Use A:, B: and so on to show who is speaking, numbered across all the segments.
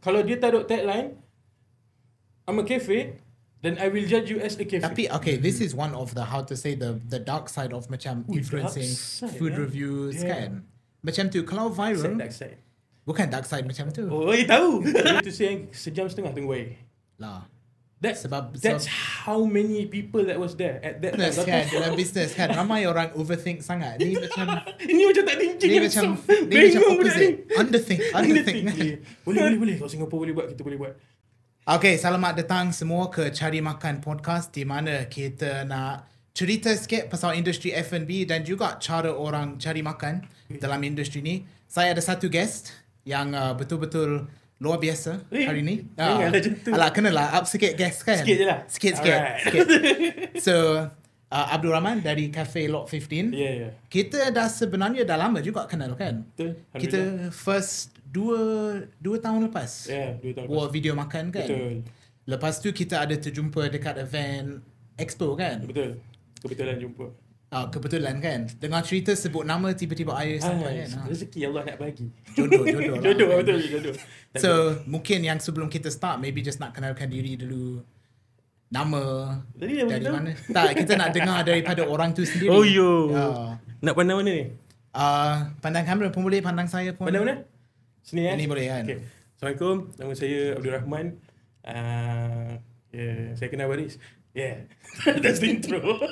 A: kalau dia taruh tagline I'm a cafe, then I will judge you as a cafe.
B: Tapi okay, this is one of the how to say the dark side of macam influencing
A: side,
B: food reviews kan. Macam tu kalau
A: Sad
B: viral,
A: dark side.
B: bukan dark side macam tu.
A: Oh, tahu. Itu sayang sejam setengah tunggu air.
B: Lah.
A: That's
B: Sebab
A: how many people that was there at that
B: business
A: time.
B: kan, dalam business kan, ramai orang overthink sangat. Ni macam
A: Ini macam tak thinking.
B: Dia macam opposite. Underthink.
A: Boleh. Kalau Singapore boleh buat, kita boleh buat.
B: Okay, selamat datang semua ke Cari Makan Podcast di mana kita nak cerita sikit pasal industri F&B dan juga cara orang cari makan dalam industri ni. Saya ada satu guest yang betul-betul luar biasa hari ni. Alah, kenalah up sikit guest kan?
A: Sikit je lah.
B: Sikit. So, Abdul Rahman dari Cafe Lot 15.
A: Yeah.
B: Kita dah sebenarnya dah lama juga kenal kan?
A: Betul.
B: Kita first dua tahun lepas.
A: Yeah, 2 tahun
B: buat video makan kan?
A: Betul.
B: Lepas tu kita ada terjumpa dekat event Expo kan?
A: Betul. Kebetulan jumpa.
B: Kebetulan kan? Dengar cerita sebut nama tiba-tiba air sampai kan?
A: Rezeki Allah nak bagi.
B: Jodoh lah,
A: Jodoh,
B: kan?
A: betul. Jodoh.
B: So mungkin yang sebelum kita start, maybe just nak kenalkan diri dulu. Nama
A: Tadi
B: dari mana? Tak, kita nak dengar daripada orang tu sendiri.
A: Oh yo.
B: Ah.
A: Nak pandang mana ni?
B: Pandang kamera pun boleh, pandang saya pun.
A: Pandang mana? Sini
B: Ini boleh kan?
A: Okay. Assalamualaikum. Nama saya Abdul Rahman. Saya kenal Baris. Yeah. That's the intro.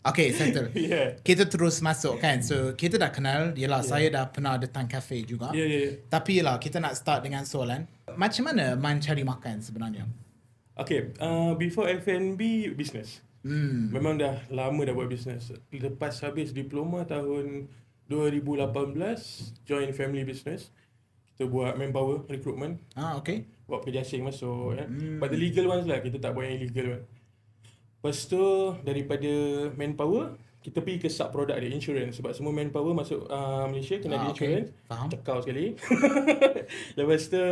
B: Okay, settle.
A: Yeah.
B: Kita terus masuk kan. So kita dah kenal. Yelah, saya dah pernah datang cafe juga.
A: Yeah.
B: Tapi yelah, kita nak start dengan soalan. Macam mana Man cari makan sebenarnya?
A: Okay, before F&B, business. Memang dah lama dah buat business. Lepas habis diploma tahun 2018, join family business. Kita buat manpower, recruitment.
B: Okay.
A: Buat kerja asing masuk. But the legal ones lah, kita tak buat yang illegal one. Lepas tu, daripada manpower, kita pergi ke sub product dia, insurance. Sebab semua manpower masuk Malaysia kena ada insurance.
B: Faham.
A: Cekau sekali. Lepas tu,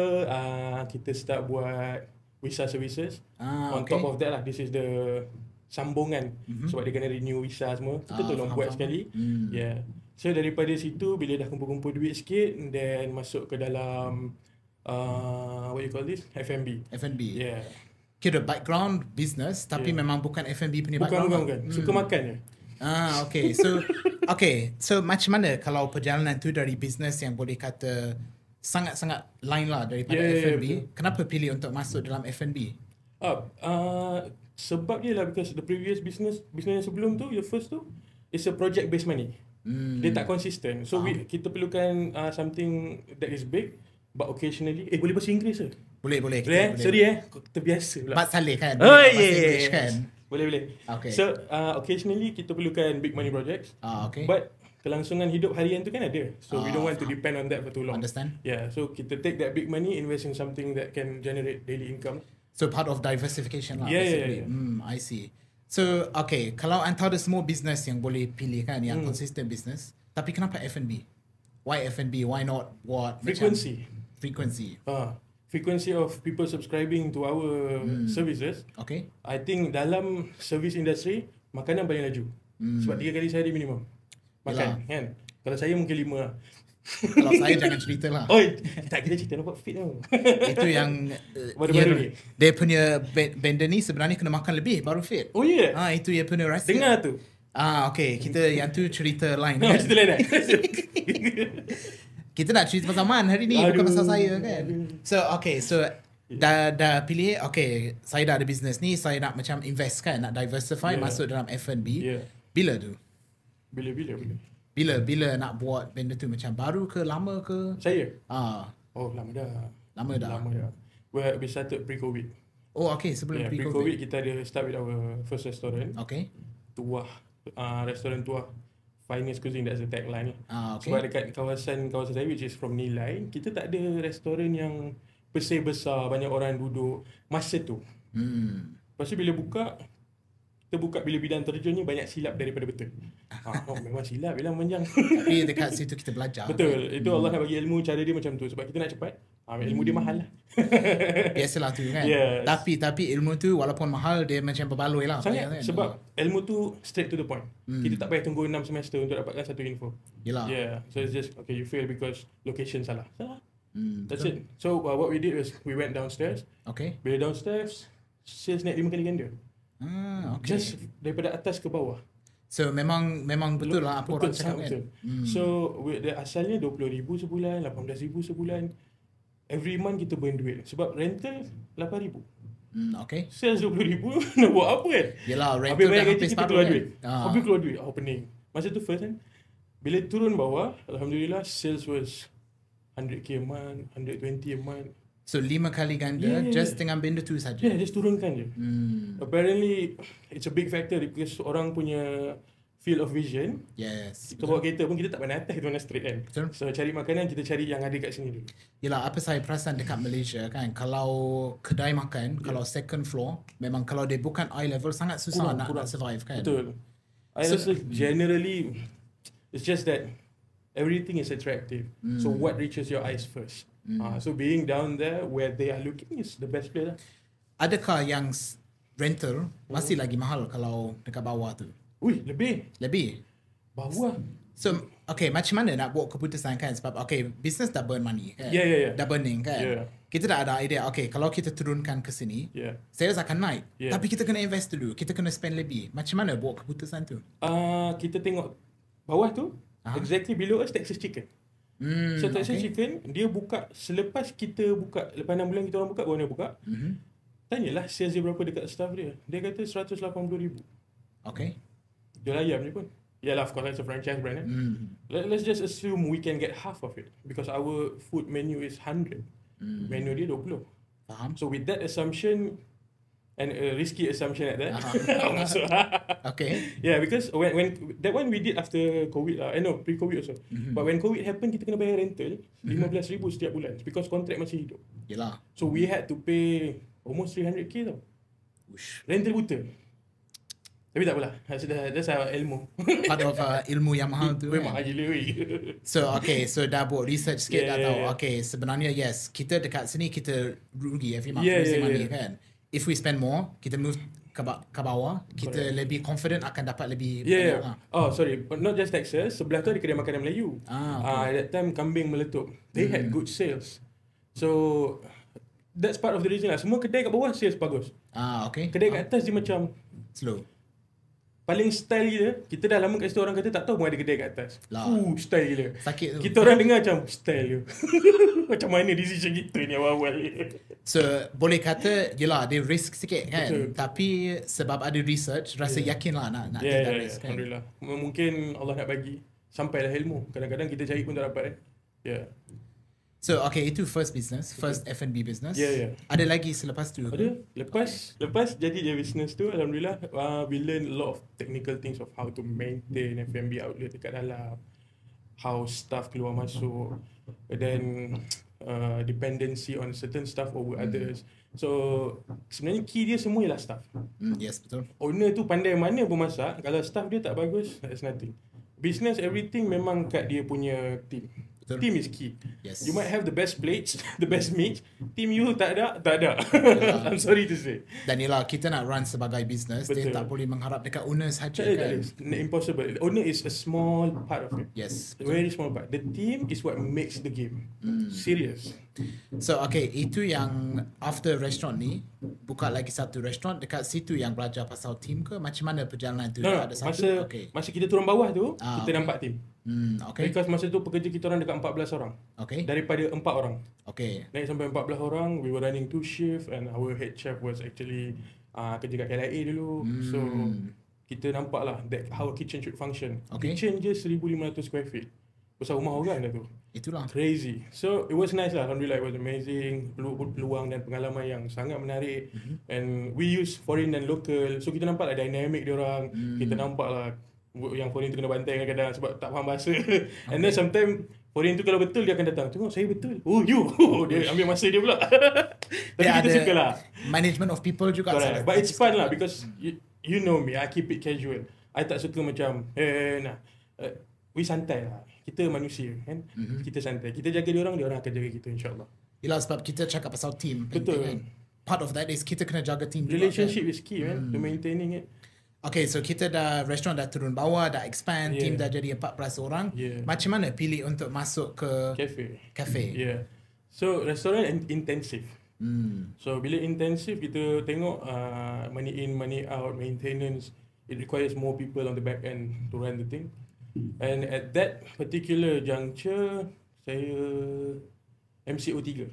A: kita start buat visa services. On top of that lah, this is the sambungan. Sebab dia kena renew visa semua. Kita tolong buat sekali. Yeah. So daripada situ, bila dah kumpul-kumpul duit sikit, then masuk ke dalam what you call this? F&B. Yeah.
B: Kira background business tapi memang bukan F&B punya background.
A: Bukan. Suka makan je.
B: Okay. So macam mana kalau perjalanan tu dari business yang boleh kata sangat-sangat lain lah daripada F&B.
A: Betul.
B: Kenapa pilih untuk masuk dalam F&B?
A: Sebab dia lah, because the previous business yang sebelum tu, the first tu, is a project based money. Dia tak consistent. So kita perlukan something that is big but occasionally. Boleh bahasa Inggeris ke?
B: Boleh.
A: Sorry terbiasa pula.
B: Mat Saleh kan?
A: Oh
B: Bahasa
A: yeah.
B: English kan?
A: Boleh.
B: Okay.
A: So occasionally kita perlukan big money projects.
B: Okay.
A: But kelangsungan hidup harian tu kan ada. So we don't want to depend on that for too long.
B: Understand.
A: Yeah, so kita take that big money, invest in something that can generate daily income.
B: So part of diversification lah.
A: Yeah.
B: basically. I see. So okay, kalau antara semua business yang boleh pilih kan, yang consistent business, tapi kenapa F&B? Why F&B? Why not what?
A: Frequency. Frequency of people subscribing to our services.
B: Okay.
A: I think dalam service industry, makanan paling laju. Sebab 3 kali sehari minimum makan. Kan? Kalau saya mungkin 5 lah.
B: Kalau saya jangan cerita lah.
A: Tak, kita cerita nampak fit tau.
B: Itu yang
A: baru-baru ni.
B: Dia punya bender ni sebenarnya kena makan lebih baru fit.
A: Oh ya? Yeah?
B: Itu dia punya rahsia.
A: Dengar tu.
B: Okay. Kita yang tu cerita lain
A: No,
B: kan?
A: cerita lain
B: Kita nak cerita pasal Man hari ni, bukan pasal saya kan. So okay, so dah pilih, okay, saya dah ada business ni, saya nak macam invest kan, nak diversify, masuk dalam F&B. Bila tu? Bila nak buat benda tu, macam baru ke lama ke?
A: Saya? Lama dah.
B: Lama dah.
A: We started pre-COVID.
B: Okay, sebelum pre-COVID.
A: Pre-COVID kita ada start with our first restaurant.
B: Okay.
A: Tuah, restoran Tuah. Finest cuisine, that's the tagline.
B: Okay.
A: Sebab dekat kawasan saya, which is from Nilai, kita tak ada restoran yang pesir besar, banyak orang duduk masa tu. Lepas tu bila kita buka bila bidang terjunnya banyak silap daripada betul. Memang silap bilang panjang.
B: Tapi dekat situ kita belajar.
A: Betul. Itu Allah nak bagi ilmu, cara dia macam tu. Sebab kita nak cepat, ilmu dia mahal lah.
B: Biasalah tu kan.
A: Yes.
B: Tapi ilmu tu walaupun mahal, dia macam berbaloi lah.
A: Sangat.
B: Kan?
A: Sebab ilmu tu straight to the point. Kita tak payah tunggu 6 semester untuk dapatkan satu info.
B: Yelah.
A: Yeah. So it's just, okay, you fail because location salah. That's it. So what we did was we went downstairs.
B: Okay.
A: Bila downstairs, sales naik 5 kali ganda.
B: Okay.
A: Just daripada atas ke bawah.
B: So memang betul lah apa orang cakap kan.
A: So asalnya 20,000 sebulan, 18,000 sebulan. Every month kita burn duit. Sebab rental 8,000.
B: Okay.
A: Sales 20,000 nak buat apa kan?
B: Yelah, rental
A: habis
B: dah
A: bayar gaji
B: habis
A: kita
B: paruh
A: keluar
B: kan?
A: duit. Habis keluar duit. Pening. Masa tu first kan. Bila turun bawah, Alhamdulillah sales was 100k a month, 120 a month.
B: So 5 kali ganda just dengan benda tu saja.
A: Yeah, just turunkan je. Apparently it's a big factor because orang punya field of vision.
B: Yes.
A: Kita bawa kereta pun kita tak pandai atas, kita pandai straight kan.
B: Betul.
A: So cari makanan kita cari yang ada kat sini dulu.
B: Yelah, apa saya perasan dekat Malaysia kan, kalau kedai makan, kalau second floor, memang kalau dia bukan eye level sangat susah nak survive kan.
A: Betul. I rasa generally it's just that everything is attractive. So what reaches your eyes first? So being down there where they are looking is the best place lah.
B: Adakah yang rental masih lagi mahal kalau dekat bawah tu?
A: Ui, lebih. Bawah.
B: So, okay, macam mana nak buat keputusan kan? Sebab, okay, business dah burn money kan?
A: Yeah.
B: Dah burning kan?
A: Yeah.
B: Kita dah ada idea, okay, kalau kita turunkan ke sini, sales akan naik. Tapi kita kena invest dulu, kita kena spend lebih. Macam mana buat keputusan tu?
A: Kita tengok bawah tu, exactly below us, Texas Chicken. So Texas Chicken, dia buka, selepas kita buka, lepas 6 bulan kita orang buka, baru dia buka. Tanyalah sales dia berapa dekat staff dia. Dia kata 180,000.
B: Okay.
A: Jual ayam je pun. Yalah, of course it's a franchise brand. Let's just assume we can get half of it because our food menu is 100. Menu dia 20.
B: Faham.
A: So with that assumption and a risky assumption at that.
B: Okay.
A: Yeah, because when that one we did after COVID lah. No, pre-COVID also. But when COVID happened, kita kena bayar rental 15,000 setiap bulan because contract masih hidup.
B: Yelah.
A: So we had to pay almost 300k tau.
B: Ush.
A: Rental buta. Tapi tak apalah. That's our ilmu.
B: Part of ilmu yang mahal tu.
A: Memang gila weh.
B: So okay, so dah buat research sikit dah tahu. Okay, sebenarnya yes, kita dekat sini kita rugi every month losing money kan. If we spend more, kita move ke bawah, kita lebih confident akan dapat lebih banyak lah.
A: Oh sorry, but not just Texas. Sebelah tu ada kedai makanan Melayu. At that time kambing meletup. They had good sales. So that's part of the reason lah. Semua kedai kat bawah sales bagus.
B: Okay.
A: Kedai kat atas dia macam
B: slow.
A: Paling style gila. Kita dah lama kat situ, orang kata tak tahu pun ada kedai kat atas. Style gila.
B: Sakit tu.
A: Kita orang dengar macam style je. Macam mana decision kita ni awal-awal.
B: So boleh kata yelah dia risk sikit kan.
A: Betul.
B: Tapi sebab ada research rasa yakin lah nak take risk kan.
A: Alhamdulillah. Mungkin Allah nak bagi sampailah ilmu. Kadang-kadang kita cari pun tak dapat
B: So okay, itu first business, first F&B business. Ada lagi selepas tu?
A: Ada. Lepas jadi je business tu, Alhamdulillah, we learn a lot of technical things of how to maintain F&B outlet dekat dalam, how staff keluar masuk, and then dependency on certain staff over others. So sebenarnya key dia semua ialah staff.
B: Yes, betul.
A: Owner tu pandai mana pun masak, kalau staff dia tak bagus, that's nothing. Business everything memang kat dia punya team. Betul. Team is key.
B: Yes.
A: You might have the best plates, the best meat. Team you tak ada. I'm sorry to say.
B: Dan yelah, kita nak run sebagai business, dia tak boleh mengharap dekat owner saja kan.
A: Impossible. Owner is a small part of it.
B: Yes.
A: A very small part. The team is what makes the game. Serious.
B: So okay, itu yang after restaurant ni, buka lagi satu restaurant dekat situ yang belajar pasal team ke? Macam mana perjalanan tu? Ada satu?
A: Masa kita turun bawah tu, kita nampak team.
B: Okay.
A: Because masa tu pekerja kita orang dekat 14 orang.
B: Okay.
A: Daripada 4 orang.
B: Okay.
A: Naik sampai 14 orang, we were running 2 shift and our head chef was actually kerja kat KLIA dulu. So kita nampak lah that how a kitchen should function.
B: Okay.
A: Kitchen je 1,500 square feet. Besar rumah orang dah tu.
B: Itulah.
A: Crazy. So it was nice lah. Alhamdulillah, it was amazing. Peluang dan pengalaman yang sangat menarik. And we use foreign dan local. So kita nampak lah dynamic diorang. Kita nampak lah yang foreign tu kena bantai kadang-kadang sebab tak faham bahasa. And then sometimes foreign tu kalau betul dia akan datang. Tengok saya betul. Oh you. Dia ambil masa dia pula. Tapi kita suka lah.
B: Management of people juga.
A: Correct. But it's fun lah because you know me. I keep it casual. I tak suka macam we santai lah. Kita manusia kan. Kita santai. Kita jaga dia orang akan jaga kita insyaAllah.
B: Yelah, sebab kita cakap pasal team.
A: Betul
B: kan. Part of that is kita kena jaga team
A: relationship
B: juga,
A: is key man. To maintaining it.
B: Okay, so kita dah restaurant dah turun bawah, dah expand, team dah jadi 14 orang. Macam mana pilih untuk masuk ke
A: cafe?
B: Yeah.
A: So restoran intensive. So bila intensive kita tengok money in, money out, maintenance, it requires more people on the back end to run the thing. And at that particular juncture, saya MCO 3.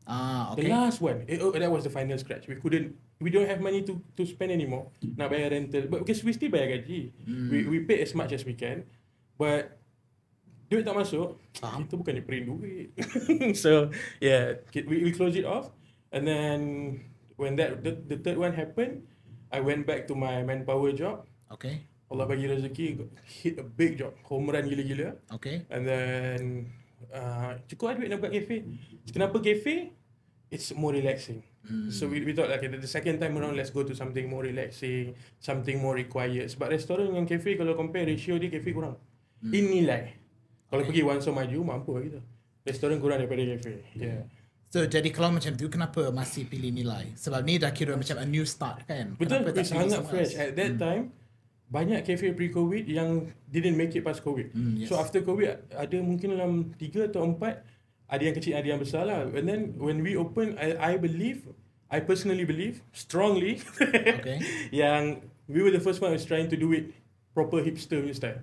B: Okay.
A: The last one, that was the final scratch. We don't have money to spend anymore. Nak bayar rental, but because we still bayar gaji. We pay as much as we can, but duit tak masuk. Kita bukannya print duit. So yeah, we close it off, and then when the third one happened, I went back to my manpower job.
B: Okay.
A: Allah bagi rezeki, hit a big job, home run gila-gila.
B: Okay.
A: And then cukup lah duit nak buka cafe. Kenapa cafe? It's more relaxing. So we thought okay, the second time around, let's go to something more relaxing, something more required. Sebab restoran dengan cafe, kalau compare ratio dia, cafe kurang. In nilai. Kalau pergi Wan So Maju, mampu lah kita. Restoran kurang daripada cafe. Yeah.
B: So jadi kalau macam tu, kenapa masih pilih nilai? Sebab ni dah kira macam a new start kan?
A: Betul,
B: Kenapa tak pilih
A: sangat
B: somewhere
A: fresh.
B: else?
A: At that time, banyak cafe pre-COVID yang didn't make it past COVID.
B: Yes.
A: So after COVID, ada mungkin dalam 3 atau 4, ada yang kecil, ada yang besar lah. And then when we open, I personally believe, strongly,
B: Okay.
A: yang we were the first one who's trying to do it proper hipster punya style.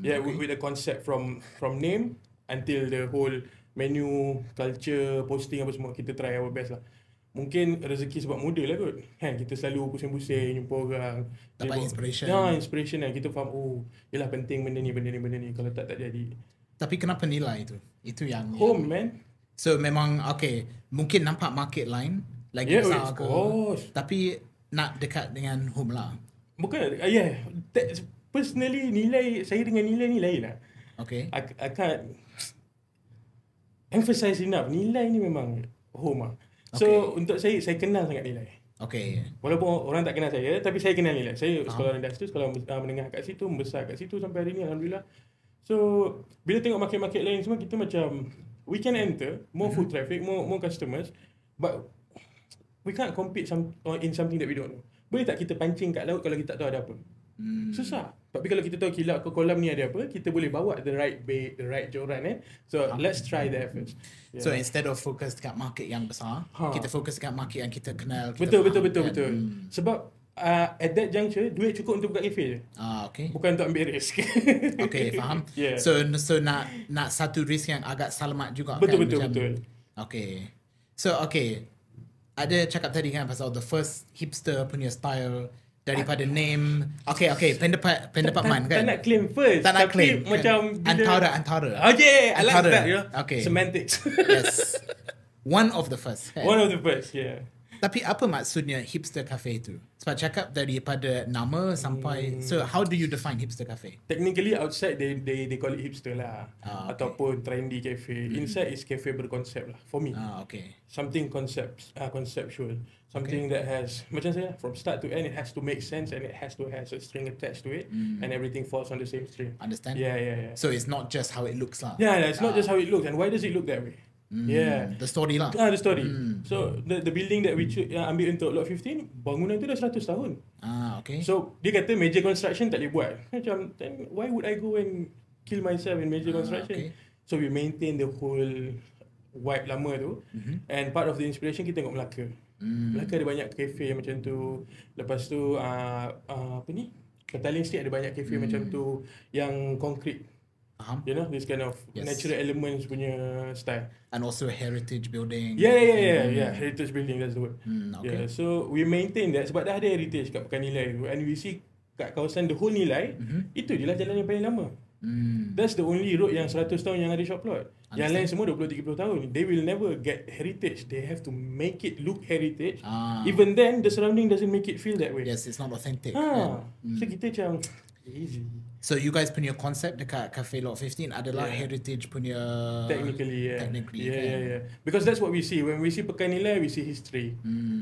A: Yeah,
B: okay.
A: with the concept from name until the whole menu, culture, posting apa semua, kita try our best lah. Mungkin rezeki sebab muda lah kot. Kan, kita selalu pusing-pusing, jumpa orang.
B: Dapat inspiration.
A: Ya, inspiration lah. Kita faham, yelah penting benda ni. Kalau tak jadi.
B: Tapi kenapa nilai tu? Itu yang
A: Home, man.
B: So memang okay, mungkin nampak market lain lagi
A: Yeah,
B: besar
A: of
B: ke.
A: course.
B: Tapi nak dekat dengan home lah.
A: Bukan, personally saya dengan nilai ni lain lah.
B: Okay.
A: I can't emphasize enough. Nilai ni memang home lah. So untuk saya kenal sangat nilai.
B: Okay.
A: Walaupun orang tak kenal saya, tapi saya kenal nilai. Saya sekolah rendah situ, sekolah menengah kat situ, membesar kat situ sampai hari ni, alhamdulillah. So bila tengok market-market lain semua, kita macam we can enter more foot traffic, more customers, but we can't compete in something that we don't know. Boleh tak kita pancing kat laut kalau kita tak tahu ada apa? Susah. Tapi kalau kita tahu kilat ke kolam ni ada apa, kita boleh bawa the right bait, the right joran. So let's try that first. Yeah.
B: So instead of focus dekat market yang besar, kita fokus dekat market yang kita kenal.
A: Betul. Sebab at that juncture, duit cukup untuk buka cafe je.
B: Okay.
A: Bukan untuk ambil risk.
B: Okay, faham.
A: Yeah.
B: So nak satu risk yang agak selamat juga
A: Betul.
B: Okay. So okay, ada cakap tadi kan pasal the first hipster punya style daripada name. Okay, pendapat Man kan.
A: Tak nak claim first.
B: Tak nak claim.
A: Macam
B: antara.
A: Okay, I like that.
B: Okay.
A: Semantics.
B: Yes. One of the first. Kan?
A: One of the first, yeah.
B: Tapi apa maksudnya hipster cafe tu? Sebab cakap daripada nama sampai so how do you define hipster cafe?
A: Technically outside they call it hipster lah.
B: Okay.
A: Ataupun trendy cafe. Inside is cafe berkonsep lah for me.
B: Okay.
A: Something conceptual. Something that has, macam saya, from start to end it has to make sense and it has to has a string attached to it and everything falls on the same string.
B: Understand?
A: Yeah.
B: So it's not just how it looks lah.
A: Yeah, it's not just how it looks. And why does it look that way? Yeah.
B: The story lah.
A: The story. So the building that we ambil untuk lot 15, bangunan tu dah 100 tahun.
B: Okay.
A: So dia kata major construction tak boleh buat. Macam then why would I go and kill myself in major construction?
B: Okay.
A: So we maintain the whole vibe lama tu. And part of the inspiration kita tengok Melaka. Melaka ada banyak cafe macam tu. Lepas tu apa ni? Petaling Street ada banyak cafe macam tu yang concrete. You know, this kind of natural elements punya style.
B: And also heritage building.
A: Yeah. Heritage building, that's the word.
B: Okay.
A: Yeah, so we maintain that sebab dah ada heritage kat Pekan Nilai tu. And we see kat kawasan the whole Nilai, itu je lah jalan yang paling lama. That's the only road yang 100 tahun yang ada shop plot. Yang lain semua 20-30 tahun. They will never get heritage. They have to make it look heritage. Even then, the surrounding doesn't make it feel that way.
B: Yes, it's not authentic.
A: So kita macam easy.
B: So you guys punya konsep dekat Cafe Lot 15 adalah heritage punya
A: technically.
B: Kan?
A: Because that's what we see when we see Pekan Nilai, we see history.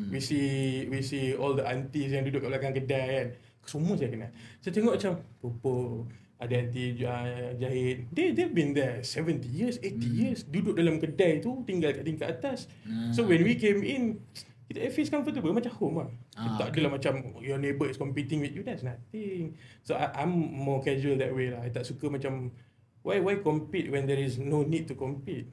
A: We see all the aunties yang duduk kat belakang kedai kan. Semua saya kenal. Saya tengok macam Popo, ada aunty jahit. They've been there 70 years, 80 years, duduk dalam kedai tu, tinggal kat tingkat atas. So when we came in, kita feels comfortable, macam home lah. Tak adalah macam your neighbour is competing with you, that's nothing. So I'm more casual that way lah. I tak suka macam why compete when there is no need to compete.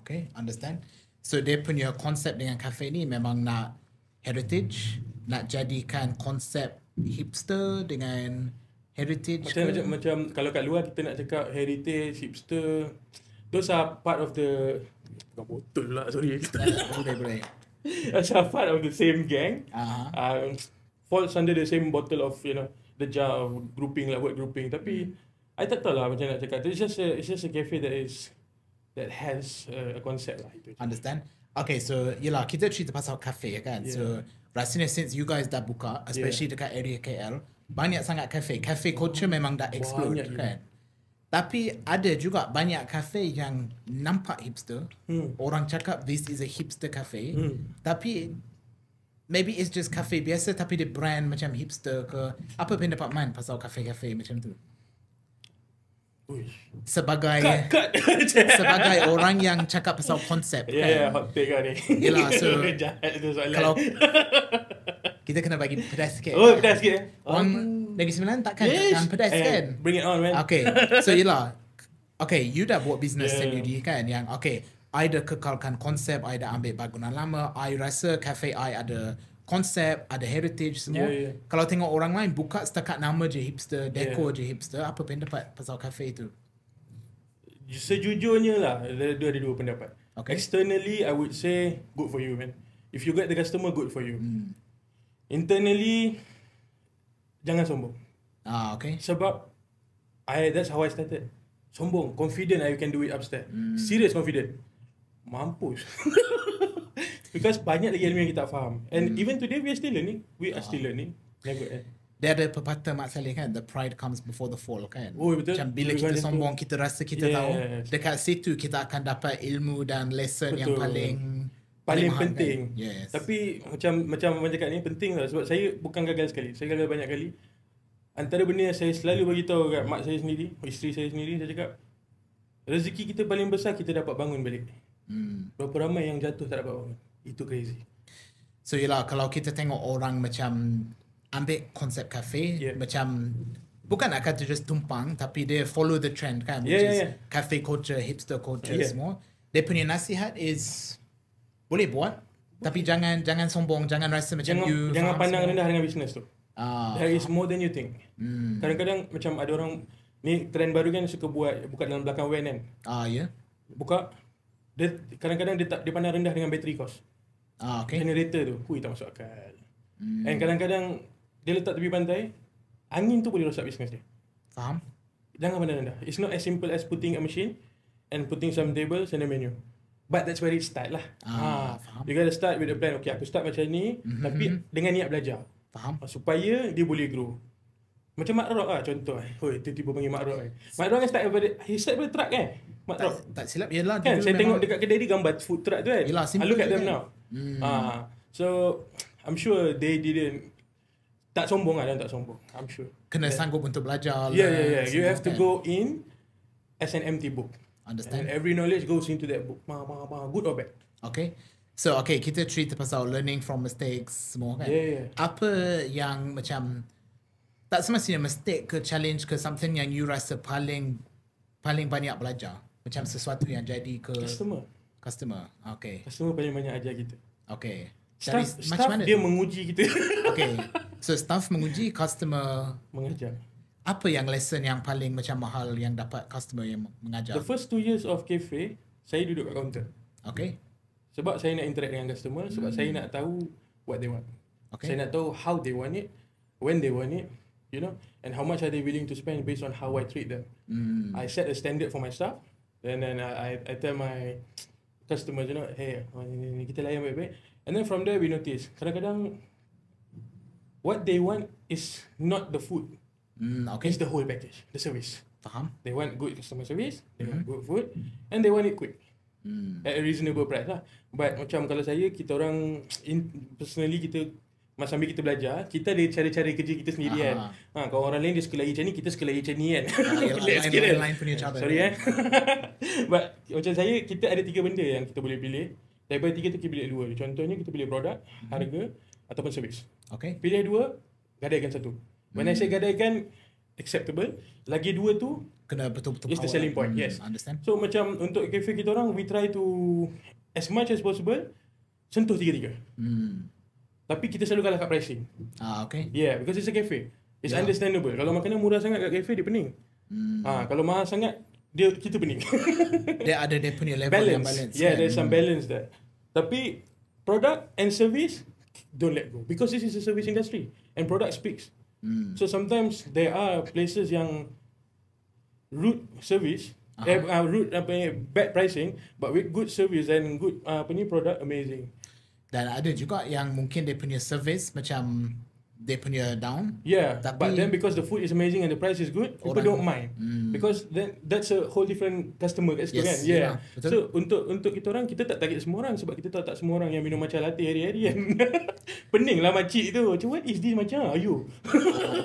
B: Okay, understand. So dia punya konsep dengan kafe ni memang nak heritage, nak jadikan konsep hipster dengan heritage.
A: Macam kalau kat luar kita nak cakap heritage, hipster, those are part of the bukan botol lah, sorry.
B: Boleh.
A: Those are part of the same gang. Falls under the same bottle of, you know, the jar of grouping lah, word grouping. Tapi I tak tahu lah macam nak cakap. It's just a cafe that has a concept lah.
B: Understand? Okay, so yelah, kita cerita pasal cafe kan. Yeah. So rasanya since you guys dah buka, especially dekat area KL, banyak sangat cafe. Cafe culture memang dah explode kan. Tapi ada juga banyak cafe yang nampak hipster. Orang cakap this is a hipster cafe. Tapi maybe it's just cafe biasa tapi dia brand macam hipster ke. Apa pendapat Man pasal cafe-cafe macam tu? Sebagai sebagai orang yang cakap pasal konsep kan.
A: Hot take lah ni.
B: Yelah, so
A: jahat tu soalan.
B: kalau kita kena bagi pedas sikit.
A: Oh, pedas sikit.
B: Orang Negeri Sembilan takkan pedas kan.
A: Bring it on, man.
B: Okay, so yelah. Okay, you dah buat business sendiri kan. Yang okay, I dah kekalkan konsep, I dah ambil bangunan lama. I rasa cafe I ada konsep, ada heritage semua. Kalau tengok orang lain buka setakat nama je hipster, dekor je hipster, apa pendapat pasal cafe tu?
A: Sejujurnya lah, ada dua pendapat.
B: Okay.
A: Externally, I would say good for you, man. If you get the customer, good for you. Internally, jangan sombong.
B: Okay.
A: Sebab that's how I started. Sombong, confident I can do it upstairs. Serious confident. Mampus. Because banyak lagi ilmu yang kita tak faham. And even today we are still learning. We are still learning. Never end.
B: Dia ada pepatah Mak Saleh kan, the pride comes before the fall kan.
A: Oh betul.
B: Macam bila kita sombong, kita rasa kita tahu. Dekat situ kita akan dapat ilmu dan lesson yang paling
A: penting.
B: Kan? Yes.
A: Tapi macam cakap ni penting lah. Sebab saya bukan gagal sekali. Saya gagal banyak kali. Antara benda yang saya selalu bagi tahu kat mak saya sendiri, isteri saya sendiri, saya cakap rezeki kita paling besar kita dapat bangun balik. Berapa ramai yang jatuh tak dapat bangun. Itu crazy.
B: So yelah, kalau kita tengok orang macam ambil konsep cafe, macam bukan nak kata just tumpang, tapi dia follow the trend kan, which is cafe culture, hipster culture semua. Dia punya nasihat is boleh buat, tapi jangan sombong, jangan rasa macam
A: jangan pandang rendah dengan bisnes tu. There is more than you think. Kadang-kadang macam ada orang ni trend baru kan suka buka dalam belakang van kan. Buka dia kadang-kadang dia pandang rendah dengan battery cost.
B: Okay.
A: Generator tu, tak masuk akal. And kadang-kadang dia letak tepi pantai, angin tu boleh rosak bisnes dia.
B: Faham?
A: Jangan pandang rendah. It's not as simple as putting a machine and putting some tables and a menu. But that's where it start lah.
B: Faham.
A: You gotta start with a plan. Okay, aku start macam ni, tapi dengan niat belajar.
B: Faham?
A: Supaya dia boleh grow. Macam Mak Rock lah contoh. Tiba-tiba panggil Mak Rock. Mak Rock kan start daripada truck kan? Mak Rock.
B: Tak silap, yelah.
A: Kan, saya tengok dekat kedai dia gambar food truck tu kan.
B: Yelah, simple.
A: Look at them now. So, I'm sure they didn't tak sombong lah, tak sombong. I'm sure.
B: Kena sanggup untuk belajar.
A: Yeah. You have to go in as an empty book.
B: Understand?
A: And every knowledge goes into that book. Good or bad.
B: Okay. So, okay, kita cerita pasal learning from mistakes semua kan. Apa yang macam tak semestinya mistake ke challenge ke something yang you rasa paling banyak belajar? Macam sesuatu yang jadi ke Customer. Okay.
A: Customer paling banyak ajar kita.
B: Okay.
A: Staff dia menguji kita.
B: Okay. So staff menguji, customer
A: mengajar.
B: Apa yang lesson yang paling macam mahal yang dapat customer yang mengajar?
A: The first 2 years of cafe, saya duduk kat counter.
B: Okay.
A: Sebab saya nak interact dengan customer, sebab saya nak tahu what they want.
B: Okay.
A: Saya nak tahu how they want it, when they want it, you know, and how much are they willing to spend based on how I treat them. I set a standard for my staff, and then I tell my customers, you know, hey, kita layan baik-baik. And then from there we notice, kadang-kadang what they want is not the food.
B: Okay.
A: It's the whole package, the service.
B: Faham.
A: They want good customer service, they want good food, and they want it quick. At a reasonable price lah. But macam kalau kita orang personally kita sambil kita belajar, kita ada cara-cara kerja kita sendiri kan. Kalau orang lain dia suka lagi macam ni, kita suka lagi macam ni kan.
B: Lain punya cara.
A: Sorry But macam saya, kita ada 3 benda yang kita boleh pilih. Daripada 3 tu kita pilih 2. Contohnya kita pilih produk, harga ataupun servis.
B: Okay.
A: Pilih 2, gadaikan 1. When I say gadaikan, acceptable. Lagi 2 tu
B: kena betul-betul
A: is the selling point. Yes.
B: Understand.
A: So macam untuk cafe kita orang, we try to as much as possible sentuh 3-3. Tapi kita selalu kalah kat pricing.
B: Okay.
A: Yeah, because it's a cafe. It's understandable. Kalau makanan murah sangat kat cafe, dia pening. Kalau mahal sangat, kita pening.
B: Dia ada dia punya level yang balance.
A: Yeah, there's some balance there. Tapi product and service, don't let go. Because this is a service industry. And product speaks. So sometimes there are places yang rude service, rude bad pricing, but with good service and good product, amazing.
B: Dan ada juga yang mungkin dia punya service macam dia punya down.
A: Yeah, but then because the food is amazing and the price is good, people don't mind. Because then that's a whole different customer kat situ kan. Yeah. So untuk kita orang, kita tak target semua orang sebab kita tahu tak semua orang yang minum matcha latte hari-hari kan. Pening lah makcik tu. Macam what is this matcha? Ayo.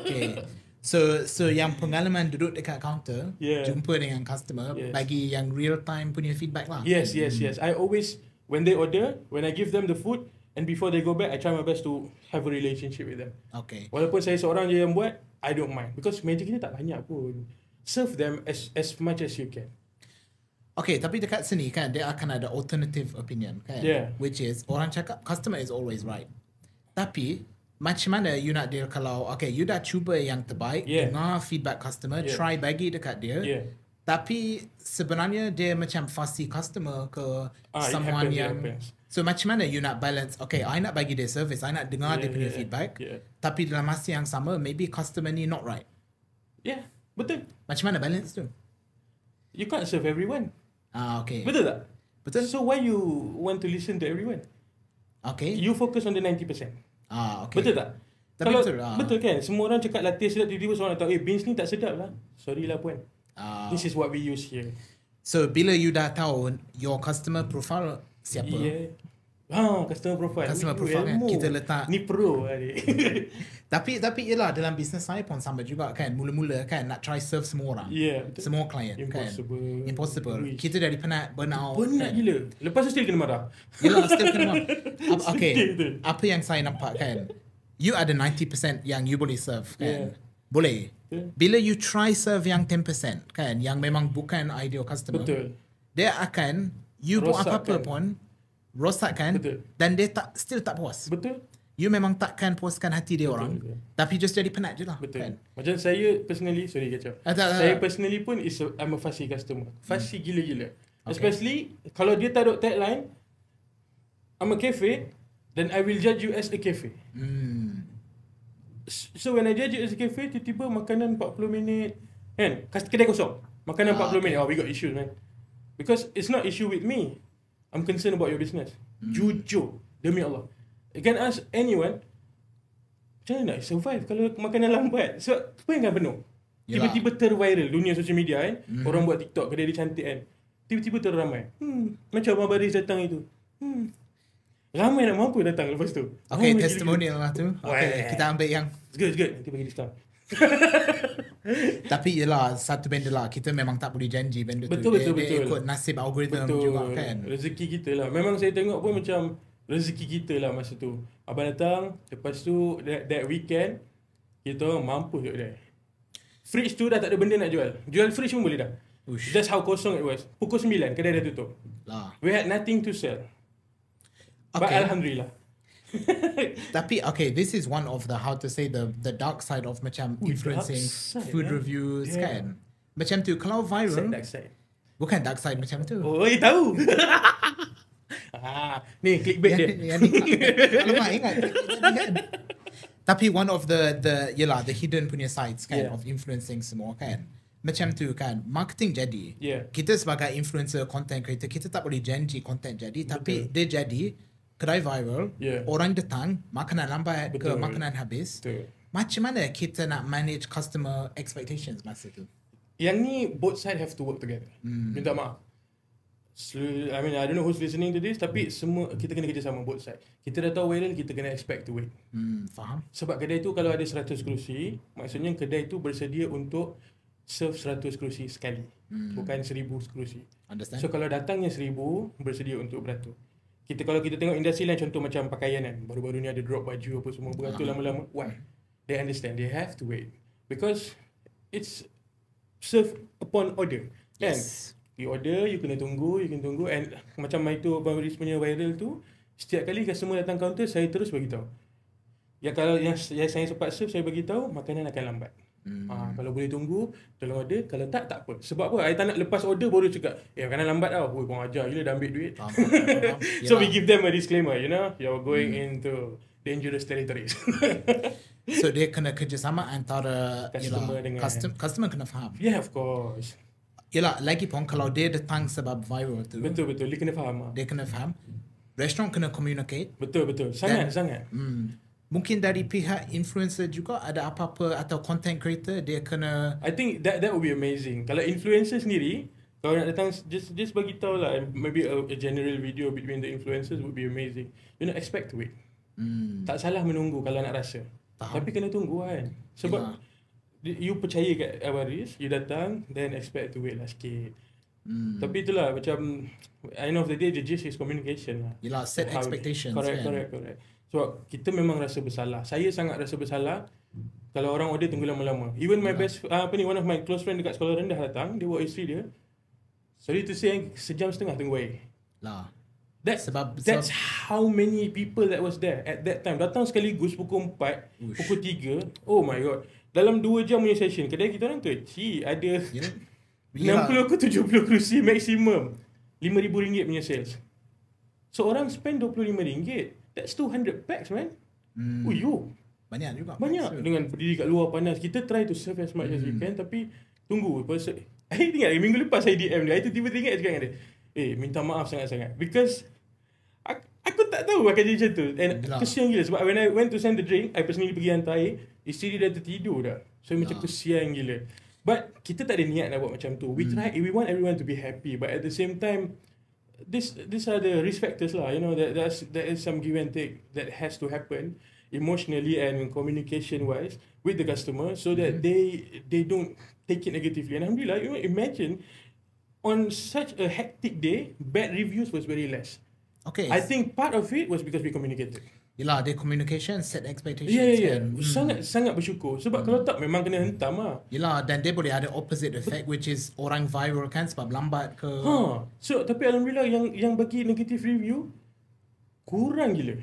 B: Okay. So yang pengalaman duduk dekat counter, jumpa dengan customer, bagi yang real time punya feedback lah.
A: Yes. I always, when they order, when I give them the food, and before they go back, I try my best to have a relationship with them.
B: Okay.
A: Walaupun saya seorang je yang buat, I don't mind. Because meja kita tak banyak pun. Serve them as much as you can.
B: Okay, tapi dekat sini kan, dia akan ada alternative opinion kan?
A: Yeah.
B: Which is, orang cakap, customer is always right. Tapi, macam mana you nak deal kalau, okay, you dah cuba yang terbaik, dengar feedback customer, try bagi dekat dia, tapi sebenarnya dia macam fussy customer ke someone yang... So macam mana you nak balance, okay, I nak bagi dia service, I nak dengar dia punya feedback, tapi dalam masa yang sama, maybe customer ni not right.
A: Yeah, betul.
B: Macam mana balance tu?
A: You can't serve everyone.
B: Okay.
A: Betul tak?
B: Betul.
A: So why you want to listen to everyone?
B: Okay.
A: You focus on the 90%.
B: Okay.
A: Betul tak?
B: Tapi
A: kalau
B: betul
A: kan, semua orang cakap latte sedap, tiba-tiba seorang tahu, beans ni tak sedap lah. Sorry lah puan. This is what we use here.
B: So bila you dah tahu your customer profile siapa?
A: Customer profile.
B: Customer profile kan kita letak.
A: Ni pro adik.
B: Tapi yelah, dalam bisnes saya pun sama juga kan. Mula-mula kan nak try serve semua orang. Semua client kan. Impossible. Kita dari penat, burnout.
A: Penat gila. Lepas tu still kena marah.
B: Yelah, still kena marah. Okay. Apa yang saya nampak kan, you ada 90% yang you boleh serve kan. Boleh. Bila you try serve yang 10% kan, yang memang bukan ideal customer, dia akan you buat apa-apa pun rosakkan, dan dia still tak puas. You memang takkan puaskan hati dia orang, tapi just jadi penat je lah. Kan?
A: Macam saya personally, sorry kacau, saya personally pun I'm a fussy customer. Fussy gila-gila. Especially kalau dia taruh tagline I'm a cafe, then I will judge you as a cafe. So when I judge you as a cafe, tiba-tiba makanan 40 minit kan, kedai kosong, makanan 40 minit, we got issues man. Because it's not issue with me, I'm concerned about your business. Jujur, demi Allah, you can ask anyone, macam mana nak survive kalau makanan lambat? So apa yang akan penuh? Tiba-tiba terviral dunia social media kan. Orang buat TikTok, kedai dia cantik kan, tiba-tiba terramai. Macam Abang Baris datang itu. Ramai nak mampu datang lepas tu.
B: Okay, testimonial lah tu. Okay, kita ambil yang
A: It's good. Nanti bagi discount.
B: Tapi yelah, satu benda lah, kita memang tak boleh janji benda
A: betul.
B: Dia ikut nasib algoritma juga kan.
A: Rezeki kita lah. Memang saya tengok pun macam rezeki kita lah masa tu. Abang datang, lepas tu that weekend, kita orang mampu je kedai. Fridge tu dah tak ada benda nak jual. Jual fridge pun boleh dah. That's how kosong it was. Pukul 9, kedai dah tutup. We had nothing to sell. But Alhamdulillah.
B: Tapi okay, this is one of the, how to say, the dark side of macam influencing food reviews kan. Macam tu kalau viral,
A: dark side.
B: Bukan dark side macam tu.
A: Oh, tahu. Ni clickbait dia.
B: Alamak, ingat. Tapi one of the yelah, the hidden punya sides kan of influencing semua kan. Macam tu kan, marketing jadi. Kita sebagai influencer, content creator, kita tak boleh janji content jadi, tapi dia jadi kedai viral, orang datang, makanan lambat ke makanan habis. Macam mana kita nak manage customer expectations masa tu?
A: Yang ni both side have to work together. Minta maaf. I mean, I don't know who's listening to this, tapi semua kita kena kerja sama both side. Kita dah tahu viral, kita kena expect to wait.
B: Faham?
A: Sebab kedai tu kalau ada 100 kerusi, maksudnya kedai tu bersedia untuk serve 100 kerusi sekali. Bukan 1000 kerusi.
B: Understand?
A: So kalau datangnya 1000, bersedia untuk beratur. Kalau kita tengok industri lain, contoh macam pakaian kan, baru-baru ni ada drop baju apa semua, beratur lama-lama. Why? They understand, they have to wait. Because it's served upon order. Kan? You order, you kena tunggu, and macam itu Abang Riz punya viral tu, setiap kali customer datang counter, saya terus bagi tahu. Ya kalau yang saya sempat serve, saya bagi tahu makanan akan lambat. Kalau boleh tunggu, tolong order. Kalau tak apa. Sebab apa? I tak nak lepas order baru cakap, makanan lambat tau. Oi, korang ajar gila dah ambil duit. So we give them a disclaimer, you're going into dangerous territories.
B: So dia kena kerjasama antara
A: customer dengan
B: customer kena faham.
A: Yeah, of course.
B: Yelah, lagi pun kalau dia datang sebab viral tu.
A: Betul. Dia kena faham.
B: Dia kena faham. Restoran kena communicate.
A: Betul. Sangat.
B: Mungkin dari pihak influencer juga ada apa-apa atau content creator dia kena.
A: I think that would be amazing. Kalau influencer sendiri, kalau nak datang just bagi tahu lah, maybe a general video between the influencers would be amazing. Expect to wait. Tak salah menunggu kalau nak rasa. Tapi kena tunggu kan. Sebab you percaya kat Abang Riz, you datang, then expect to wait lah sikit. Tapi itulah macam end of the day, the gist is communication lah.
B: Yelah, set expectations.
A: Correct. Sebab kita memang rasa bersalah. Saya sangat rasa bersalah kalau orang order tunggu lama-lama. Even my one of my close friend dekat sekolah rendah datang, dia bawa isteri dia. Sorry to say, 1.5 jam tunggu air.
B: Lah.
A: That's how many people that was there at that time. Datang sekaligus pukul 4, pukul 3. Oh my god. Dalam 2 jam punya session, kedai kita orang tu ada 60 ke 70 kerusi maksimum. RM5,000 punya sales. So orang spend RM25. That's 200 packs, man.
B: Banyak juga.
A: Banyak. Dengan berdiri kat luar panas. Kita try to serve as much as we can, tapi tunggu. I ingat minggu lepas saya DM dia. Itu tiba-tiba ingat cakap dengan dia. Minta maaf sangat-sangat. Because aku tak tahu akan jadi macam tu. And kesian gila. Sebab when I went to send the drink, I personally pergi hantar air, isteri dia dah tertidur dah. So macam kesian gila. But kita tak ada niat nak buat macam tu. We want everyone to be happy. But at the same time, these are the risk factors lah. There is some give and take that has to happen emotionally and communication wise with the customer, so that they don't take it negatively. And alhamdulillah, imagine on such a hectic day, bad reviews was very less.
B: Okay.
A: I think part of it was because we communicated.
B: Yelah, their communication, set expectations.
A: Yeah. Sangat bersyukur. Sebab kalau tak, memang kena hentam lah.
B: Yelah, dan dia boleh ada opposite effect, which is orang viral kan sebab lambat ke.
A: So, tapi alhamdulillah yang bagi negative review kurang gila.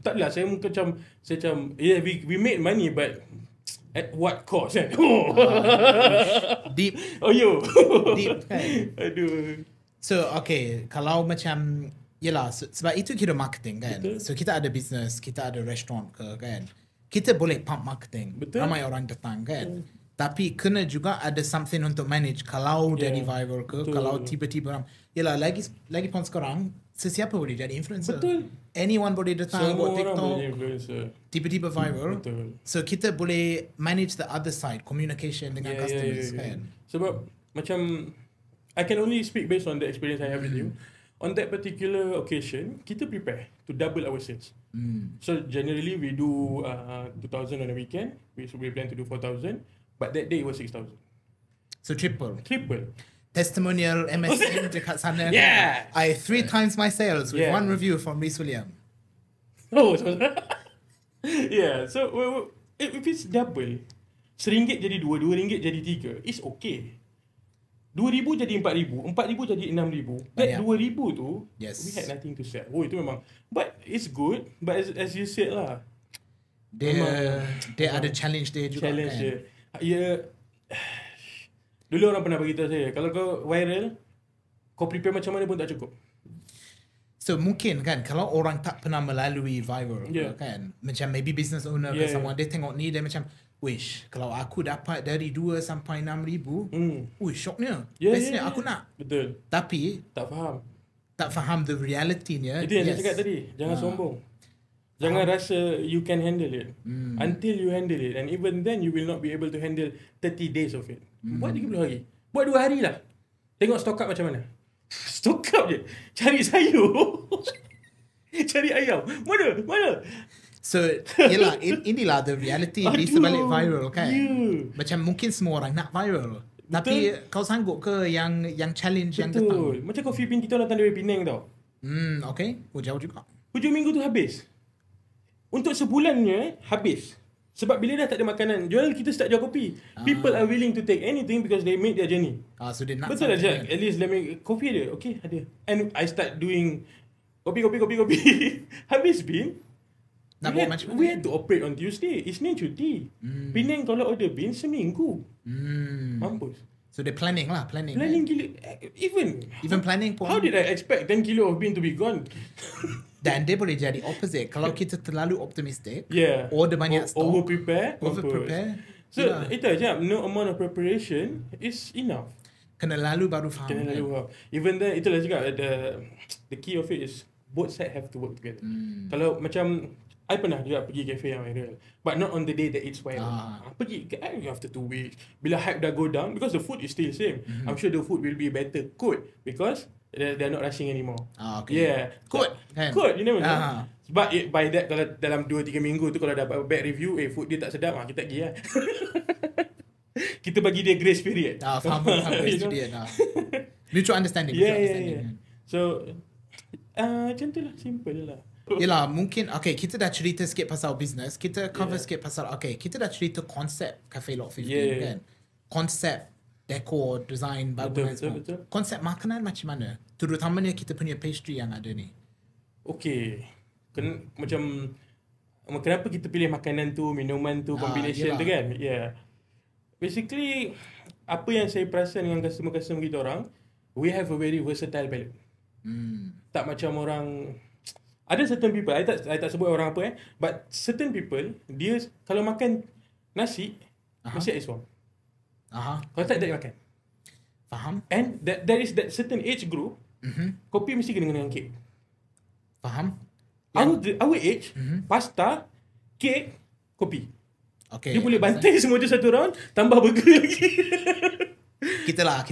A: Taklah, saya macam we made money, but at what cost kan?
B: Deep. Deep kan.
A: Aduh.
B: So, okay, kalau macam yelah, sebab itu kira marketing kan. Betul. So kita ada business, kita ada restoran ke kan. Kita boleh pump marketing.
A: Betul.
B: Ramai orang datang kan. Tapi kena juga ada something untuk manage kalau jadi viral ke. Betul. Kalau tiba-tiba orang. Yelah, lagi pun sekarang, sesiapa boleh jadi influencer.
A: Betul.
B: Anyone boleh datang buat TikTok. Tiba-tiba viral.
A: Betul.
B: So kita boleh manage the other side, communication dengan customers kan.
A: Sebab macam I can only speak based on the experience I have with you. On that particular occasion, kita prepare to double our sales. So generally we do 2,000 on a weekend. We plan to do 4,000, but that day it was 6,000.
B: So triple. Testimonial MSN dekat sana.
A: Yeah.
B: I 3 times my sales with 1 review from Reese William.
A: Yeah. So if it's double, RM1 jadi 2, RM2 jadi 3, it's okay. 2,000 jadi 4,000, 4,000 jadi 6,000. That 2,000 tu, we had nothing to sell. Itu memang. But it's good. But as you said lah,
B: dia ada challenge dia juga.
A: Challenge dia. Ya. Dulu orang pernah beritahu saya, kalau kau viral, kau prepare macam mana pun tak cukup.
B: So mungkin kan, kalau orang tak pernah melalui viral kan, macam maybe business owner ke someone, dia tengok ni, dia macam, wish, kalau aku dapat dari 2 sampai 6,000, shocknya. Bestnya aku nak.
A: Betul.
B: Tapi tak faham the reality-nya.
A: Itu yang saya cakap tadi. Jangan sombong. Jangan rasa you can handle it. Until you handle it. And even then, you will not be able to handle 30 days of it. Buat 30 hari. Buat 2 hari lah. Tengok stock up macam mana. Stock up je. Cari sayur. Cari ayam. Mana?
B: So, yelah, inilah the reality di sebalik viral kan. Macam mungkin semua orang nak viral. Betul. Tapi kau sanggup ke yang challenge yang datang?
A: Betul. Macam Coffee Bean kita datang dari Penang tau.
B: Okay. Jauh juga.
A: Hujung minggu tu habis. Untuk sebulannya habis. Sebab bila dah tak ada makanan, kita start jual kopi. People are willing to take anything because they made their journey.
B: So dia nak
A: betul lah Jack. At least let me kopi ada. Okay, ada. And I start doing kopi. Habis bin. We had to operate on Tuesday. Isnin cuti. Penang kalau order bin seminggu. Mampus.
B: So they planning
A: gila. Even
B: planning pun.
A: How did I expect 10 kilo of bean to be gone?
B: Dan dia boleh jadi opposite. Kalau kita terlalu optimistic, order banyak stock,
A: over prepare. So itu aja. No amount of preparation is enough.
B: Kena lalu baru faham.
A: Even then, itulah juga the key of it is both sides have to work together. Kalau macam I pernah juga pergi cafe yang viral, but not on the day that it's viral. Pergi after 2 weeks, bila hype dah go down, because the food is still same. I'm sure the food will be better. Could, because they're not rushing anymore. Yeah. Could, you never know. But by that, kalau dalam 2-3 minggu tu, kalau dapat bad review, food dia tak sedap, kita pergi lah. Kita bagi dia grace period.
B: Faham grace period. Mutual understanding.
A: So, macam tu lah, simple lah.
B: Yelah, mungkin kita dah cerita sikit pasal business, kita cover sikit pasal kita dah cerita konsep Cafe Lot 15 kan. Konsep dekor, design bagus. Betul. Konsep makanan macam mana? Terutamanya kita punya pastry yang ada ni.
A: Okay. Macam kenapa kita pilih makanan tu, minuman tu, combination tu kan? Basically, apa yang saya perasan dengan customer-customer kita orang, we have a very versatile palate. Tak macam orang, ada certain people, I tak sebut orang apa but certain people, dia kalau makan nasi, mesti ais wang. Kalau tak makan.
B: Faham?
A: And there is that certain age group, kopi mesti kena dengan kek.
B: Faham?
A: Our age, pasta, kek, kopi.
B: Okay.
A: Dia boleh bantai semua tu satu round, tambah burger lagi. Kita lah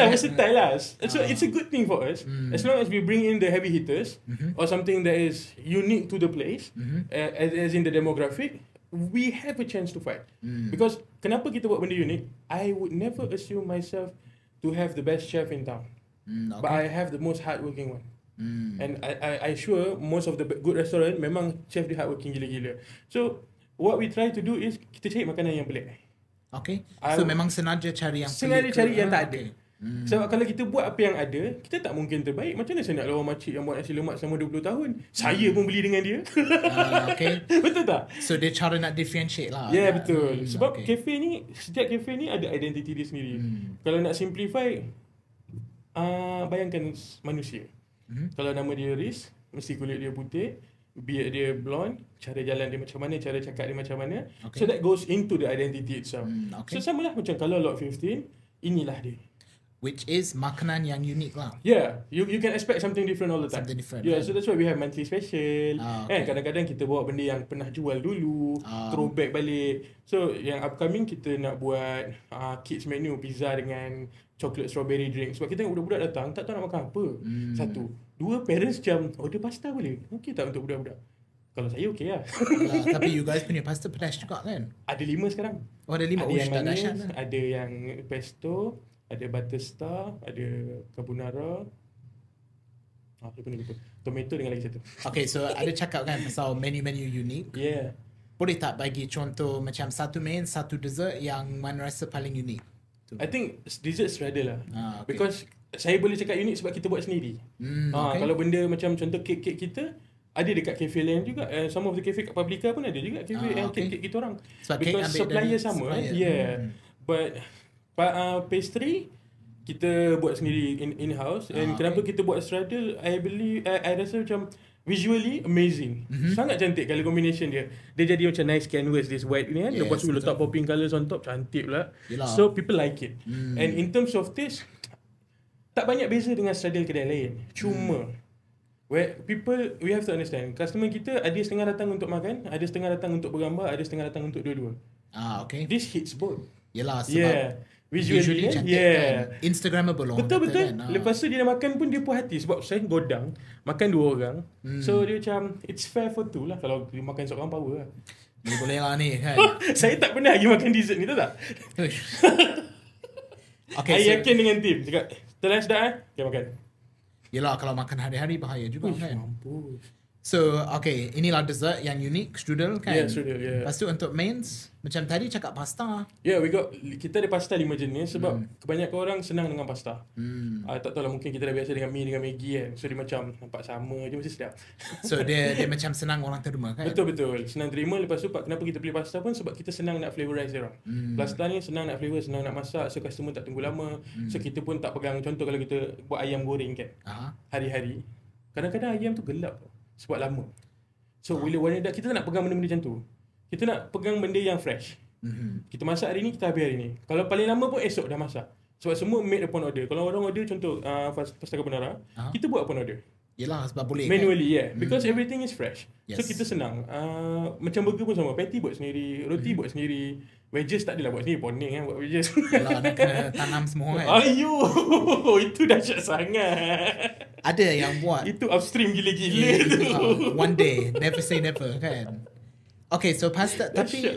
A: versatile lah. So it's a good thing for us. As long as we bring in the heavy hitters or something that is unique to the place, as in the demographic, we have a chance to fight. Because kenapa kita buat benda unik? I would never assume myself to have the best chef in town, but I have the most hardworking one. And I sure most of the good restaurant memang chef dia hardworking gila-gila. So what we try to do is kita cari makanan yang pelik.
B: Okay. So memang sengaja cari yang
A: yang tak ada. Sebab kalau kita buat apa yang ada, kita tak mungkin terbaik. Macam mana saya nak lawan makcik yang buat nasi lemak selama 20 tahun? Saya pun beli dengan dia.
B: Okay.
A: Betul tak?
B: So dia cara nak differentiate lah.
A: Betul. Sebab setiap cafe ni ada identiti dia sendiri. Kalau nak simplify, bayangkan manusia. Kalau nama dia Riz, mesti kulit dia putih, beard dia blonde, cara jalan dia macam mana, cara cakap dia macam mana. So that goes into the identity itself. So samalah macam kalau Lot 15, inilah dia.
B: Which is makanan yang unik lah.
A: You can expect something different all the time.
B: Something different.
A: So that's why we have monthly special. Kadang-kadang kita bawa benda yang pernah jual dulu, throwback balik. So yang upcoming kita nak buat kids menu, pizza dengan chocolate strawberry drink. Sebab kita tengok budak-budak datang, tak tahu nak makan apa. Satu. Dua, parents macam, order pasta boleh? Okay tak untuk budak-budak? Kalau saya okay lah.
B: Tapi you guys punya pasta pedas juga kan?
A: Ada 5 sekarang.
B: Ada 5?
A: Ada yang manis, ada yang pesto, ada butter star, ada carbonara. Lupa. Tomato dengan lagi satu.
B: Okay, so ada cakap kan pasal menu-menu unik. Boleh tak bagi contoh macam satu main, satu dessert yang mana rasa paling unik?
A: I think dessert straddle lah. Because saya boleh cakap unik sebab kita buat sendiri. Kalau benda macam contoh kek-kek kita, ada dekat kafe lain juga. Some of the cafe kat Publica pun ada juga kafe kek-kek kita orang. Because supplier sama. But pastry kita buat sendiri in-house. And kenapa kita buat straddle, I rasa macam visually amazing. Sangat cantik kalau combination dia. Dia jadi macam nice canvas, this white ni kan. Lepas tu letak popping colours on top, cantik pula. So people like it. And in terms of taste, tak banyak beza dengan straddle kedai lain. Cuma we have to understand, customer kita ada setengah datang untuk makan, ada setengah datang untuk bergambar, ada setengah datang untuk dua-dua. This hits both.
B: Yelah, sebab
A: visually
B: cantik kan. Instagrammable.
A: Betul. Lepas tu dia dah makan pun dia puas hati. Sebab saya godang makan 2 orang. So dia macam it's fair for two lah. Kalau dia makan seorang power lah.
B: Ni boleh lah ni kan.
A: Saya tak pernah lagi makan dessert ni, tahu tak? Saya yakin dengan tim cakap telan sedap okay makan.
B: Yelah, kalau makan hari-hari bahaya juga kan.
A: Mampus.
B: So, okay, inilah dessert yang unik, strudel kan?
A: Yeah, strudel, yeah.
B: Lepas tu untuk mains, macam tadi cakap pasta.
A: Yeah, kita ada pasta 5 jenis sebab kebanyakan orang senang dengan pasta. Tak tahu lah, mungkin kita dah biasa dengan mi dengan Maggi kan. So dia macam nampak sama je, mesti sedap.
B: So dia macam senang orang terima kan?
A: Betul. Senang terima. Lepas tu kenapa kita beli pasta pun sebab kita senang nak flavorize dia orang. Pasta ni senang nak flavor, senang nak masak. So customer tak tunggu lama. So kita pun tak pegang, contoh kalau kita buat ayam goreng kan. Hari-hari. Kadang-kadang ayam tu gelap sebab lama. So bila warna dah, kita tak nak pegang benda-benda macam tu. Kita nak pegang benda yang fresh. Kita masak hari ni, kita habis hari ni. Kalau paling lama pun esok dah masak. Sebab semua made upon order. Kalau orang order contoh pasta carbonara, kita buat upon order.
B: Yelah, sebab boleh
A: manually
B: kan?
A: Yeah. Because everything is fresh.
B: Yes.
A: So kita senang. Macam burger pun sama. Patty buat sendiri, roti buat sendiri. Wedges tak adalah buat sendiri, poning kan buat wedges.
B: Yelah, nak kena tanam semua kan?
A: Ayuh, itu dahsyat sangat.
B: Ada yang buat.
A: Itu upstream gila-gila tu.
B: One day, never say never kan? Okay, so pasta. Tapi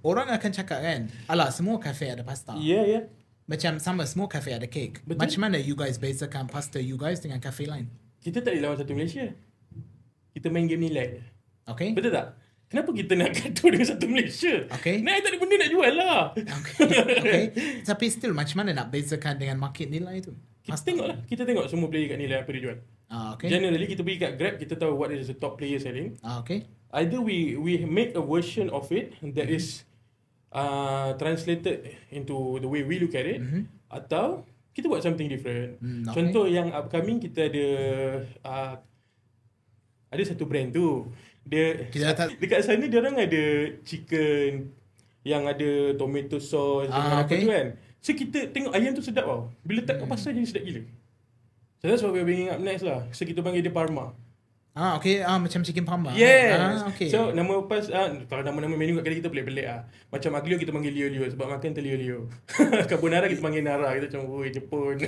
B: orang akan cakap kan, alah semua kafe ada pasta.
A: Yeah.
B: Macam sama, semua kafe ada cake.
A: Betul.
B: Macam mana you guys bezakan pasta you guys dengan kafe lain?
A: Kita tak boleh lawan satu Malaysia. Kita main game nilai.
B: Okay.
A: Betul tak? Kenapa kita nak gaduh dengan satu Malaysia?
B: Okay.
A: Nah, tak ada benda nak jual lah.
B: Okay. Tapi still, macam mana nak bezakan dengan market nilai tu?
A: Kita tengok semua player kat nilai apa dia jual.
B: Okay.
A: Generally, kita pergi kat Grab, kita tahu what is the top player selling.
B: Okay.
A: Either we make a version of it that is translated into the way we look at it, atau kita buat something different.
B: Okay.
A: Contoh yang upcoming, kita ada satu brand tu. Dekat sana dia orang ada chicken yang ada tomato sauce dengan apa tu kan. So kita tengok ayam tu sedap tau. Bila tak pasal jadi sedap gila. So that's what we're bringing up next lah. So kita panggil dia Parma.
B: Okay. Macam chicken parma.
A: Yes.
B: Okay.
A: So nama kalau nama-nama menu kat kedai kita pelik-pelik lah. Macam aglio kita panggil Lio-Lio sebab makan terlio-lio. Carbonara kita panggil Nara. Kita macam Jepun.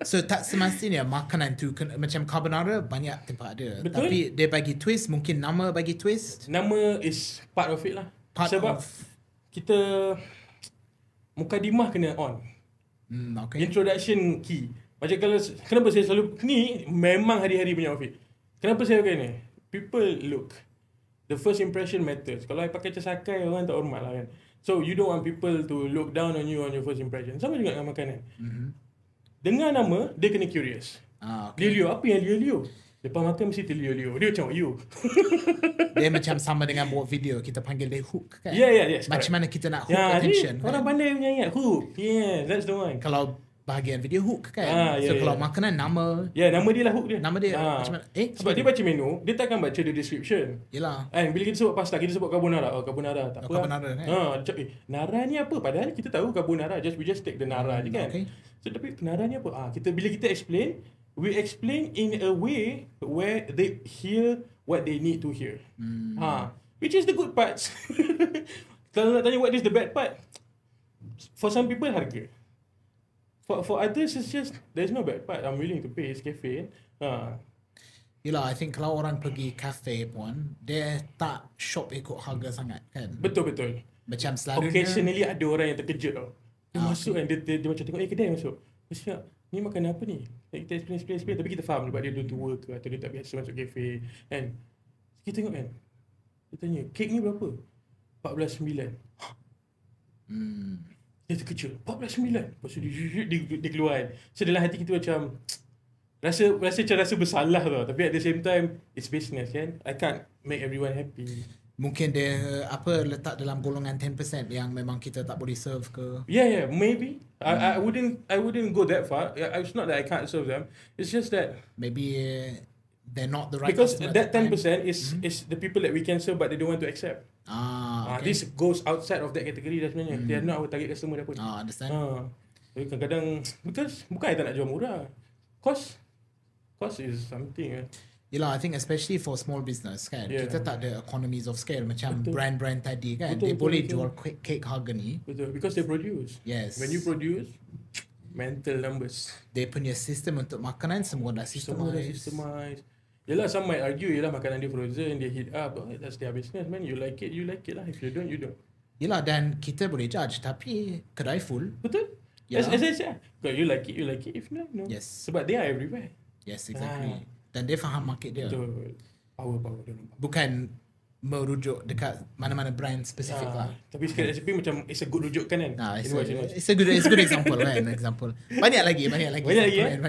B: So tak semestinya makanan tu macam carbonara banyak tempat ada.
A: Betul.
B: Tapi dia bagi twist, mungkin nama bagi twist.
A: Nama is part of it lah. Sebab kita mukadimah kena on.
B: Okay.
A: Introduction key. Macam kalau kenapa saya selalu ni memang hari-hari punya outfit. Kenapa saya pakai ni? People look. The first impression matters. Kalau I pakai casakai, orang tak hormat lah kan. So you don't want people to look down on you on your first impression. Sama juga dengan makanan. Dengar nama, dia kena curious.
B: Okay.
A: Lio-Lio, apa yang Lio-Lio? Lepas makan mesti terlio-lio. Dia macam you.
B: Dia macam sama dengan buat video, kita panggil dia hook kan?
A: Yes.
B: Macam mana kita nak hook attention.
A: Orang pandai punya ingat. Hook. Yeah, that's the one.
B: Kalau bahagian video hook kan. So kalau makanan nama.
A: Nama dia lah hook dia.
B: Nama dia macam mana?
A: Sebab dia baca menu, dia takkan baca the description.
B: Yelah.
A: Bila kita sebut pasta, kita sebut carbonara. Carbonara tak apa.
B: Carbonara kan.
A: Nara ni apa? Padahal kita tahu carbonara. We just take the nara je kan.
B: Okay.
A: So tapi nara ni apa? Bila kita explain, we explain in a way where they hear what they need to hear. Which is the good parts. Kalau nak tanya what is the bad part, for some people harga. For others, it's just, there's no bad part. I'm willing to pay. It's cafe.
B: Yelah, I think kalau orang pergi cafe pun, dia tak shop ikut harga sangat kan.
A: Betul.
B: Macam selalunya.
A: Occasionally ada orang yang terkejut tau. Dia masuk kan, dia macam tengok, kedai masuk. Mesti ni makan apa ni? Kita explain. Tapi kita faham sebab dia tua ke atau dia tak biasa masuk cafe. Kan? Kita tengok kan. Dia tanya, kek ni berapa? 14.9. Dia terkejut. 14.9. Lepas tu dia keluar kan. So dalam hati kita macam rasa bersalah tau. Tapi at the same time, it's business kan. I can't make everyone happy.
B: Mungkin dia letak dalam golongan 10% yang memang kita tak boleh serve ke.
A: Yeah, maybe. I wouldn't go that far. It's not that I can't serve them. It's just that
B: maybe they're not the right
A: because
B: customer
A: that 10%
B: time.
A: is the people that we can serve but they don't want to accept.
B: Okay.
A: This goes outside of that category dah sebenarnya. They are not our target customer dah pun.
B: Understand.
A: Jadi kadang-kadang because bukan I tak nak jual murah. Cost is something.
B: Yelah, I think especially for small business kan, kita tak ada economies of scale macam brand-brand tadi kan. Dia boleh jual cake harga ni.
A: Betul, because they produce.
B: Yes.
A: When you produce, mental numbers.
B: Dia punya sistem untuk makanan semua dah
A: systemize. Yelah, some might argue, yelah makanan dia frozen, dia heat up. That's their business, man. You like it lah. If you don't, you don't.
B: Yelah, dan kita boleh judge, tapi kedai full.
A: Betul. As I said, kalau you like it. If not, no.
B: Yes.
A: Sebab they are everywhere.
B: Yes, exactly. Dan dia faham market dia.
A: Betul. Power dia nampak.
B: Bukan merujuk dekat mana-mana brand spesifik lah.
A: Tapi sikit recipe macam it's a good rujukan kan.
B: It's a good example kan. Banyak lagi.
A: Banyak lagi kan.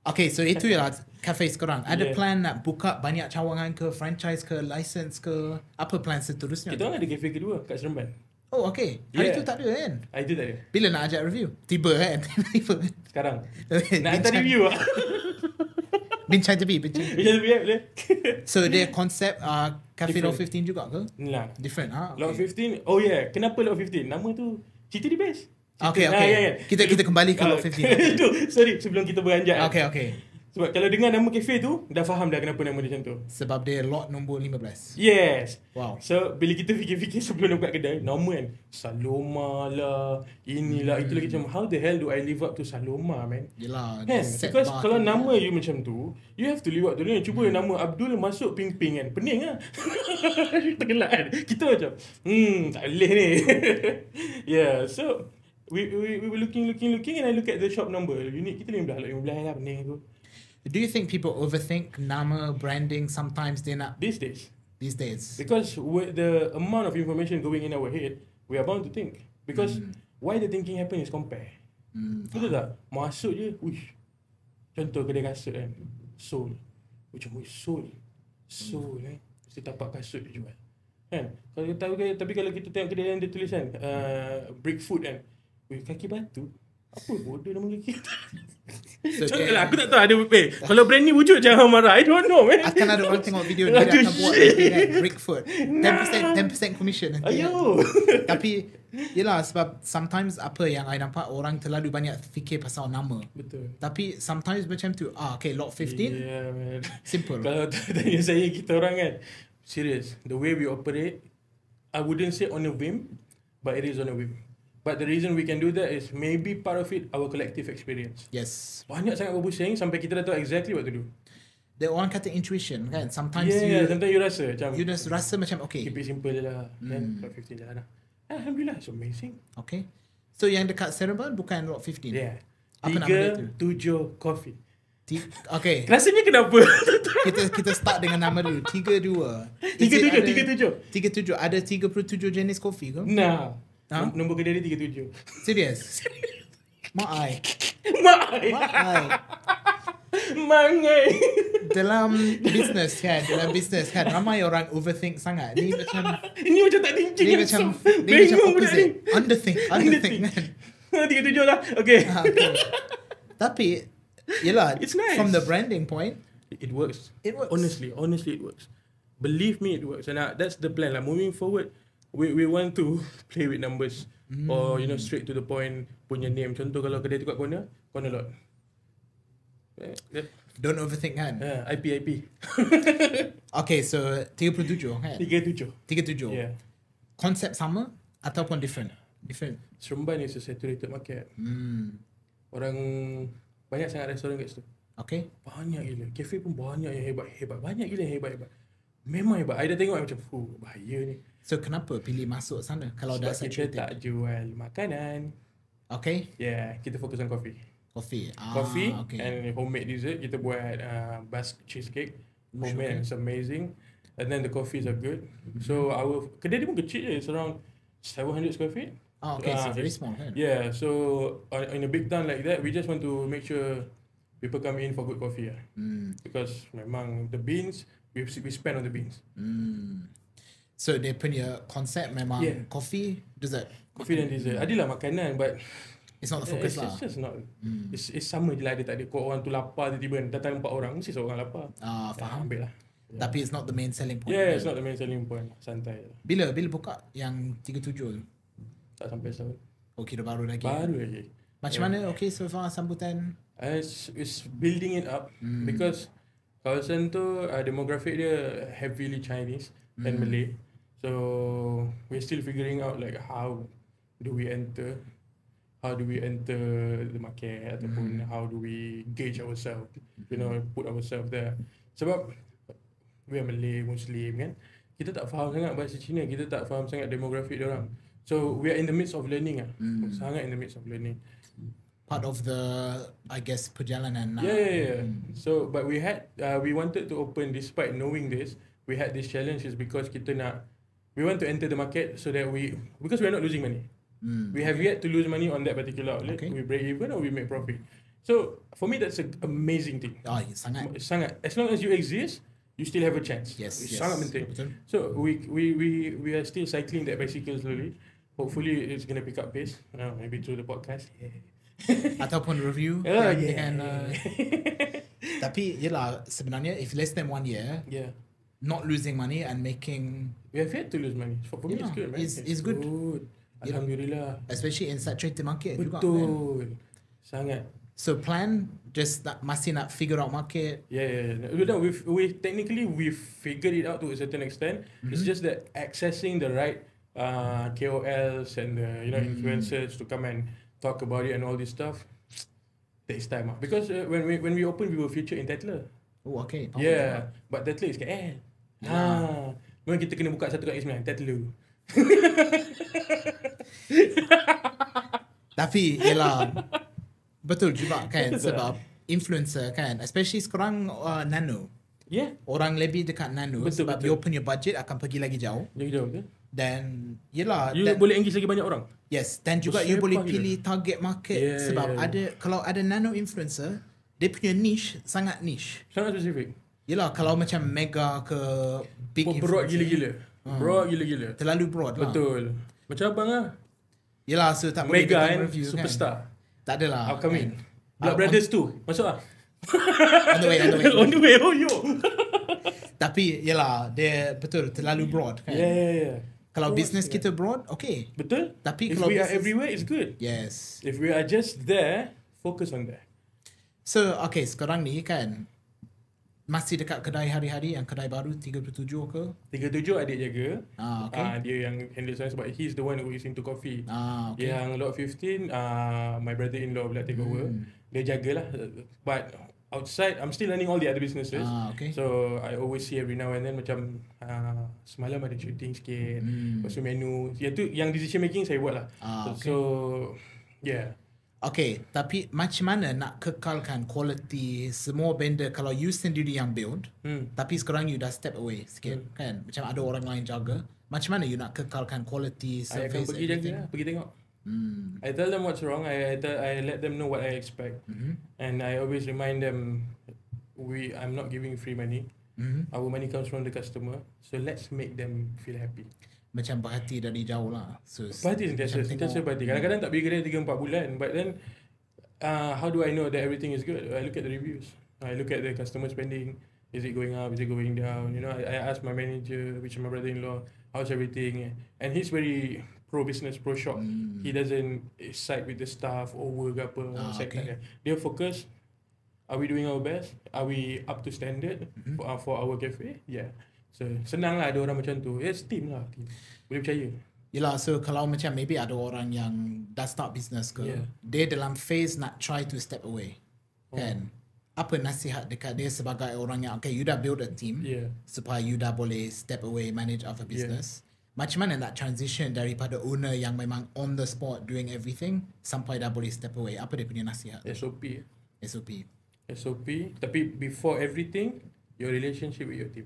B: Okay, so itu ialah cafe sekarang. Ada plan nak buka banyak cawangan ke, franchise ke, license ke? Apa plan seterusnya?
A: Kita orang ada cafe kedua kat Seremban.
B: Oh, okay. Hari tu tak ada kan?
A: Hari tu tak ada.
B: Bila nak ajak review? Tiba kan?
A: Sekarang. Nak hantar review lah.
B: Bincang tepi
A: boleh.
B: So dia konsep Cafe Lot 15 juga ke?
A: Lah.
B: Different. Okay.
A: Lot 15. Oh yeah. Kenapa Lot 15? Nama tu cerita di best.
B: Okay. Kita kembali ke Lot 15.
A: Itu, sorry sebelum kita beranjak.
B: Okay.
A: Sebab kalau dengar nama kafe tu, dah faham dah kenapa nama dia macam tu.
B: Sebab dia lot nombor 15.
A: Yes.
B: Wow.
A: So, bila kita fikir-fikir sebelum nak buka kedai, nama kan, Saloma lah, inilah, itu lagi macam, how the hell do I live up to Saloma, man?
B: Yelah.
A: Kan? Because kalau nama you macam tu, you have to live up to dia. Cuba nama Abdul masuk ping-ping kan. Pening lah. Tergelak kan. Kita macam, tak boleh ni. Yeah, so, we were looking and I look at the shop number. Unit kita 15 lah, pening tu.
B: Do you think people overthink nama, branding sometimes they not?
A: These days. Because with the amount of information going in our head, we are bound to think. Because why the thinking happen is compare. Betul tak? Masuk je, uish. Contoh kedai kasut kan. Soul. Macam, soul eh. Mesti tapak kasut dia jual. Kan? Tapi kalau kita tengok kedai yang dia tulis kan, brick food kan. Kaki batu. Apa bodoh nama kaki? Contohlah, aku tak tahu ada kalau brand ni wujud jangan marah. I don't know, man.
B: Akan ada orang tengok video dia akan buat kan, brick food. 10% commission nanti.
A: Ayo.
B: Tapi yelah, sebab sometimes apa yang I nampak orang terlalu banyak fikir pasal nama.
A: Betul.
B: Tapi sometimes macam tu. Okay, lot 15.
A: Yeah, man.
B: Simple.
A: Kalau tanya saya, kita orang kan, serious, the way we operate, I wouldn't say on a whim, but it is on a whim. But the reason we can do that is maybe part of it our collective experience.
B: Yes.
A: Banyak sangat berbusing sampai kita dah tahu exactly what to do.
B: The orang kata intuition kan. Sometimes
A: sometimes you rasa macam
B: you just rasa macam okay.
A: Keep it simple je lah. Kan? Lot 15 je lah. Alhamdulillah, it's amazing.
B: Okay. So yang dekat Seremban bukan lot 15?
A: Yeah.
B: Apa nama dia tu?
A: 37 Coffee.
B: Okay.
A: Rasanya kenapa?
B: kita start dengan nama dulu. 32.
A: 37.
B: Ada 37 jenis kopi ke?
A: Nah. Nombor kedai dia 37.
B: Serius? Mak
A: Mangai.
B: Dalam business kan ramai orang overthink sangat. Ni macam
A: tak thinking.
B: Ni macam opposite. Underthink kan.
A: 37 lah. Okay.
B: Tapi yelah,
A: it's nice.
B: From the branding point,
A: it works. Honestly it works. Believe me, it works. And that's the plan. Like moving forward, we want to play with numbers or straight to the point punya name. Contoh kalau kedai tu kat corner lot.
B: Don't overthink kan.
A: IP.
B: Okay, so 37 kan.
A: 37. Yeah.
B: Konsep sama ataupun different?
A: Seremban is a saturated market. Orang banyak sangat restoran kat situ.
B: Okay.
A: Banyak gila. Cafe pun banyak yang hebat. Banyak gila yang hebat. Memang hebat. I dah tengok macam bahaya ni.
B: So kenapa pilih masuk sana kalau
A: sebab
B: dah saturated?
A: Kita tak jual makanan.
B: Okay.
A: Yeah, kita fokus on coffee.
B: Coffee okay.
A: And homemade dessert. Kita buat Basque cheesecake. Homemade, it's amazing. And then the coffees are good. So our kedai dia pun kecil je. It's around 700 square feet.
B: Okay, so very small kan?
A: Yeah, so in a big town like that, we just want to make sure people come in for good coffee. Because memang the beans, we spend on the beans.
B: So dia punya konsep memang coffee, dessert.
A: Coffee dan dessert. Adalah makanan, but
B: it's not the focus lah.
A: It's just not. It's sama je lah. Dia tak ada. Kau orang tu lapar tiba-tiba datang 4 orang, mesti seorang lapar.
B: Faham.
A: Ambil lah.
B: Tapi it's not the main selling point.
A: Yeah, it's not the main selling point. Santai lah.
B: Bila buka yang 37 tu?
A: Tak sampai setahun.
B: Oh, kira baru lagi. Macam mana? Okay, so far sambutan?
A: It's building it up. Because kawasan tu demographic dia heavily Chinese and Malay. So we're still figuring out like how do we enter the market ataupun how do we gauge ourselves, put ourselves there. Sebab we are Malay, Muslim kan, kita tak faham sangat bahasa Cina, kita tak faham sangat demographic dia orang. So we are in the midst of learning Sangat in the midst of learning.
B: part of the, I guess, perjalanan.
A: Yeah. So, but we wanted to open despite knowing this. We had this challenge is because we want to enter the market so that because we're not losing money. We have yet to lose money on that particular outlet.
B: Okay.
A: We break even or we make profit. So, for me, that's an amazing thing. Sangat. As long as you exist, you still have a chance.
B: Yes.
A: Sangat penting.
B: Betul.
A: So we are still cycling that bicycle slowly. Hopefully it's gonna pick up pace. Maybe through the podcast.
B: Ataupun review. Tapi yelah, sebenarnya if less than 1 year, not losing money and making.
A: We have yet to lose money. For me, it's good, man.
B: It's good.
A: Alhamdulillah.
B: Especially in saturated market juga.
A: Betul. Sangat.
B: So plan just masih nak figure out market.
A: No, we technically figured it out to a certain extent. It's just that accessing the right KOLs and the influencers to come and talk about it and all this stuff takes time. Because when we open, we were featured in Tatler.
B: Oh, okay.
A: But Tatler is KL. Memang kita kena buka satu kat Ismail, Tatler.
B: Tapi yelah, betul juga kan, sebab influencer kan, especially sekarang nano. Orang lebih dekat nano sebab you punya budget akan pergi lagi jauh. Dan yelah,
A: you boleh engage lagi banyak orang.
B: Yes, dan juga you boleh pilih target market sebab kalau ada nano influencer, dia punya niche sangat niche.
A: Sangat spesifik.
B: Yelah, kalau macam mega ke big
A: broad gila-gila. Broad gila-gila.
B: Terlalu broad lah.
A: Betul. Macam abang lah.
B: Yelah, so tak boleh
A: mega
B: kan review
A: superstar.
B: Kan? Tak adalah.
A: Upcoming. Blood Brothers 2. Masuk lah.
B: On the way.
A: Oh yo.
B: Tapi yelah, dia betul terlalu broad kan. Kalau business kita broad, okay.
A: Betul.
B: Tapi
A: if
B: kalau
A: we are everywhere, it's good.
B: Yes.
A: If we are just there, focus on that.
B: So, okay, sekarang ni kan masih dekat kedai hari-hari yang kedai baru 37 ke?
A: 37 adik jaga.
B: Okay.
A: Dia yang handle saya sebab he's the one who is into coffee.
B: Okay.
A: Yang lot 15, my brother-in-law pula take over. Dia jagalah. But outside, I'm still running all the other businesses.
B: Okay.
A: So, I always see every now and then macam semalam ada shooting sikit. Lepas tu menu. Yang decision making saya buat lah.
B: Okay.
A: So, yeah.
B: Okay, tapi macam mana nak kekalkan quality semua benda kalau you sendiri yang build, tapi sekarang you dah step away sikit, kan? Macam ada orang lain jaga. Macam mana you nak kekalkan quality, service,
A: I akan pergi jaga lah, pergi tengok. I tell them what's wrong, I let them know what I expect. And I always remind them, I'm not giving free money. Our money comes from the customer. So let's make them feel happy.
B: Macam berhati dari jauh lah. So,
A: berhati sentiasa berhati. Kadang-kadang tak pergi kedai 3-4 bulan. But then, how do I know that everything is good? I look at the reviews. I look at the customer spending. Is it going up? Is it going down? I ask my manager, which is my brother-in-law, how's everything? And he's very pro-business, pro-shop. He doesn't side with the staff, over ke apa. Okay. Dia fokus, are we doing our best? Are we up to standard for our cafe? Yeah. So, senang lah ada orang macam tu. It's team lah. Team. Boleh percaya.
B: Yelah, so kalau macam maybe ada orang yang dah start business ke, dia dalam phase nak try to step away. Kan? Apa nasihat dekat dia sebagai orang yang, okay, you dah build a team supaya you dah boleh step away, manage other business. Macam mana nak transition daripada owner yang memang on the spot doing everything sampai dah boleh step away? Apa dia punya nasihat?
A: SOP. Tapi before everything, your relationship with your team.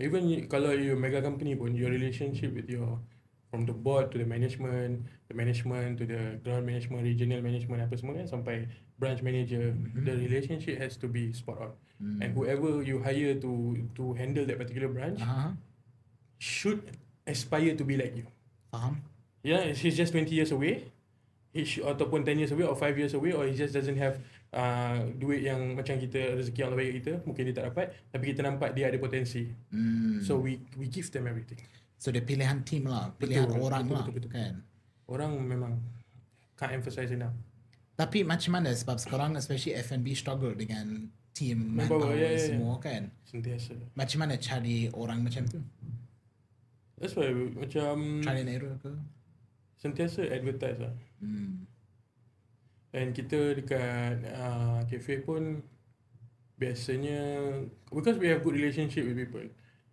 A: Even kalau you mega company pun, your relationship with from the board to the management to the ground management, regional management, apa semua kan, sampai branch manager, the relationship has to be spot on. And whoever you hire to handle that particular branch should aspire to be like you.
B: Faham?
A: Yeah, he's just 20 years away, ataupun 10 years away or 5 years away, or he just doesn't have duit yang macam kita, rezeki yang lebih kita, mungkin dia tak dapat, tapi kita nampak dia ada potensi. So we give them everything.
B: So dia pilihan team lah, pilihan orang lah. Kan?
A: Orang memang can't emphasize enough.
B: Tapi macam mana, sebab sekarang especially F&B struggle dengan team, manpower semua kan.
A: Sentiasa.
B: Macam mana cari orang macam tu?
A: That's why macam
B: trial and error ke?
A: Sentiasa advertise lah. And kita dekat cafe pun biasanya, because we have good relationship with people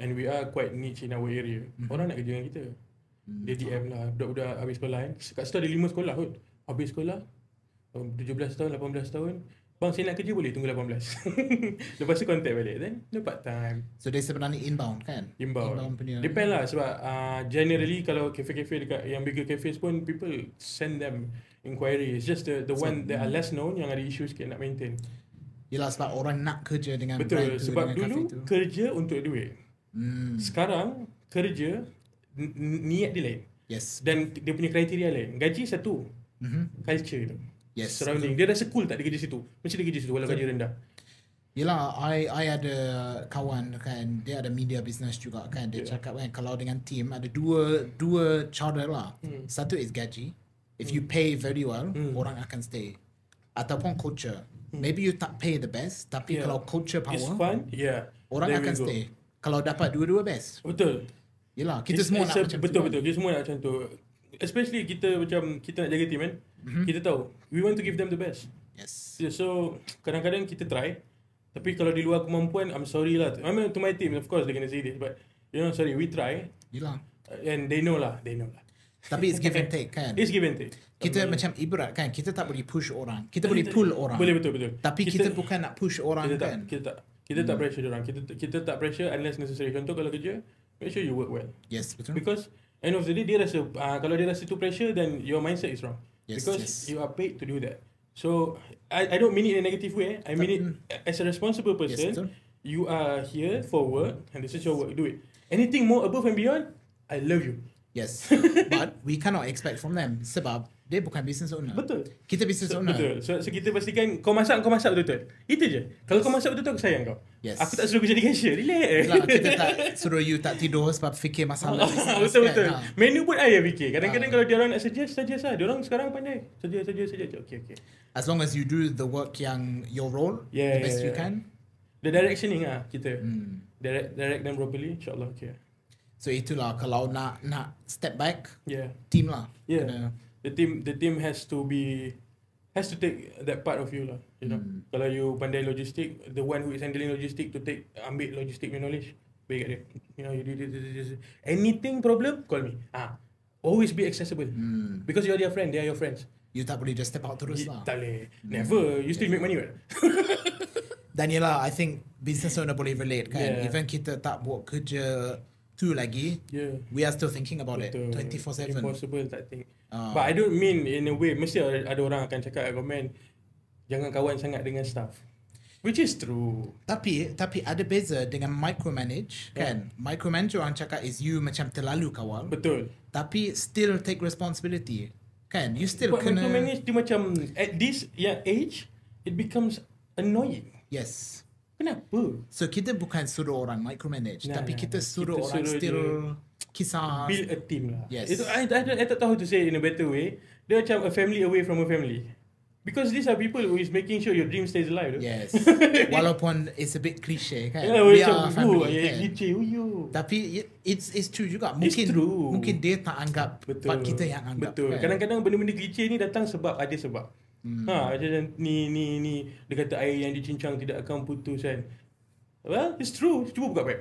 A: and we are quite niche in our area, orang nak kerja dengan kita. Dia DM lah, budak-budak habis sekolah kan. Kat situ ada 5 sekolah kot. Habis sekolah, 17 tahun, 18 tahun. Bang, saya nak kerja boleh tunggu 18. Lepas tu contact balik. Then dia part time.
B: So dia sebenarnya inbound kan?
A: Inbound
B: punya.
A: Depend lah sebab generally kalau cafe-cafe dekat yang bigger cafes pun people send them inquiry. It's just the one that are less known yang ada issue sikit nak maintain.
B: Yelah sebab orang nak kerja dengan
A: Betul,
B: brand tu,
A: sebab
B: dengan
A: dulu
B: cafe tu.
A: kerja untuk duit. Sekarang kerja niat dia lain.
B: Yes.
A: Dan dia punya kriteria lain. Gaji satu. Culture tu.
B: Yes.
A: Surrounding. Dia rasa cool tak dia kerja situ. Mesti dia kerja situ walau gaji rendah.
B: Yelah, I ada kawan kan, dia ada media business juga kan. Dia cakap kan kalau dengan team ada dua cara lah. Satu is gaji. If you pay very well, orang akan stay. Ataupun culture. Maybe you tak pay the best, tapi kalau culture power,
A: it's fun,
B: orang akan stay. Kalau dapat dua-dua best.
A: Betul.
B: Yelah, kita semua nak macam
A: betul. Kita semua nak macam tu. Especially kita macam kita nak jaga team kan. Kita tahu we want to give them the best.
B: Yes.
A: So kadang-kadang kita try. Tapi kalau di luar kemampuan, I'm sorry lah. I mean to my team, of course they gonna say this, but sorry, we try.
B: Yelah.
A: And they know lah.
B: Tapi it's give and take kan.
A: It's give and take.
B: Kita macam ibarat kan, kita tak boleh push orang. Kita boleh pull orang.
A: Boleh, betul.
B: Tapi kita bukan nak push orang kan.
A: Kita tak pressure orang. Kita tak pressure unless necessary. Contoh kalau kerja, make sure you work well.
B: Yes, betul.
A: Because end of the day dia rasa kalau dia rasa tu pressure, then your mindset is wrong.
B: Yes,
A: Because
B: yes.
A: you are paid to do that. So I don't mean it in a negative way. I mean it as a responsible person.
B: betul.
A: You are here for work and this is your work. Do it. Anything more above and beyond, I love you.
B: Yes. But we cannot expect from them sebab dia bukan business owner.
A: Betul.
B: Kita business owner.
A: Betul. So kita pastikan kau masak betul-betul. Itu je. Kalau kau masak betul-betul, aku sayang kau.
B: Yes.
A: Aku tak suruh kau jadi cashier. Relax.
B: Lah, kita tak suruh you tak tidur sebab fikir masalah business
A: Betul.
B: kan.
A: Menu pun I yang fikir. Kadang-kadang kalau dia orang nak suggest lah. Dia orang sekarang pandai. Suggest. Okay.
B: As long as you do the work yang your role, the best you can.
A: The directioning kita. Direct them properly, insyaAllah okay.
B: So itulah kalau nak step back,
A: team
B: lah.
A: Yeah. The team has to take that part of you lah. You know, kalau you pandai logistik, the one who is handling logistik to ambil logistik knowledge, baik kat dia. You know, you do this. Anything problem, call me. Always be accessible. Because you are their friend, they are your friends.
B: You tak boleh just step out terus lah.
A: Tak boleh. Never. You still make money right?
B: Dan yelah, I think business owner boleh relate kan. Even kita tak buat kerja tu lagi, we are still thinking about it 24/7.
A: Impossible tak think. But I don't mean in a way, mesti ada orang akan cakap komen, jangan kawan sangat dengan staff. Which is true.
B: Tapi ada beza dengan micromanage kan. Micromanage orang cakap is you macam terlalu kawal.
A: Betul.
B: Tapi still take responsibility. Kan? You still
A: But
B: kena
A: micromanage dia macam at this age, it becomes annoying.
B: Yes.
A: Kenapa?
B: So kita bukan suruh orang micromanage, tapi kita suruh orang still kisah.
A: Build a team lah.
B: Yes.
A: Itu I tak tahu how to say in a better way. Dia macam a family away from a family. Because these are people who is making sure your dream stays alive.
B: Yes. Walaupun it's a bit cliche kan.
A: We
B: are family kan.
A: Cliche.
B: Tapi it's true juga. Mungkin dia tak anggap,
A: betul.
B: But kita yang anggap.
A: Betul.
B: Kan?
A: Kadang-kadang benda-benda cliche ni datang sebab ada sebab. Macam ni dia kata air yang dicincang tidak akan putus kan. Well, it's true. Cuba buka web.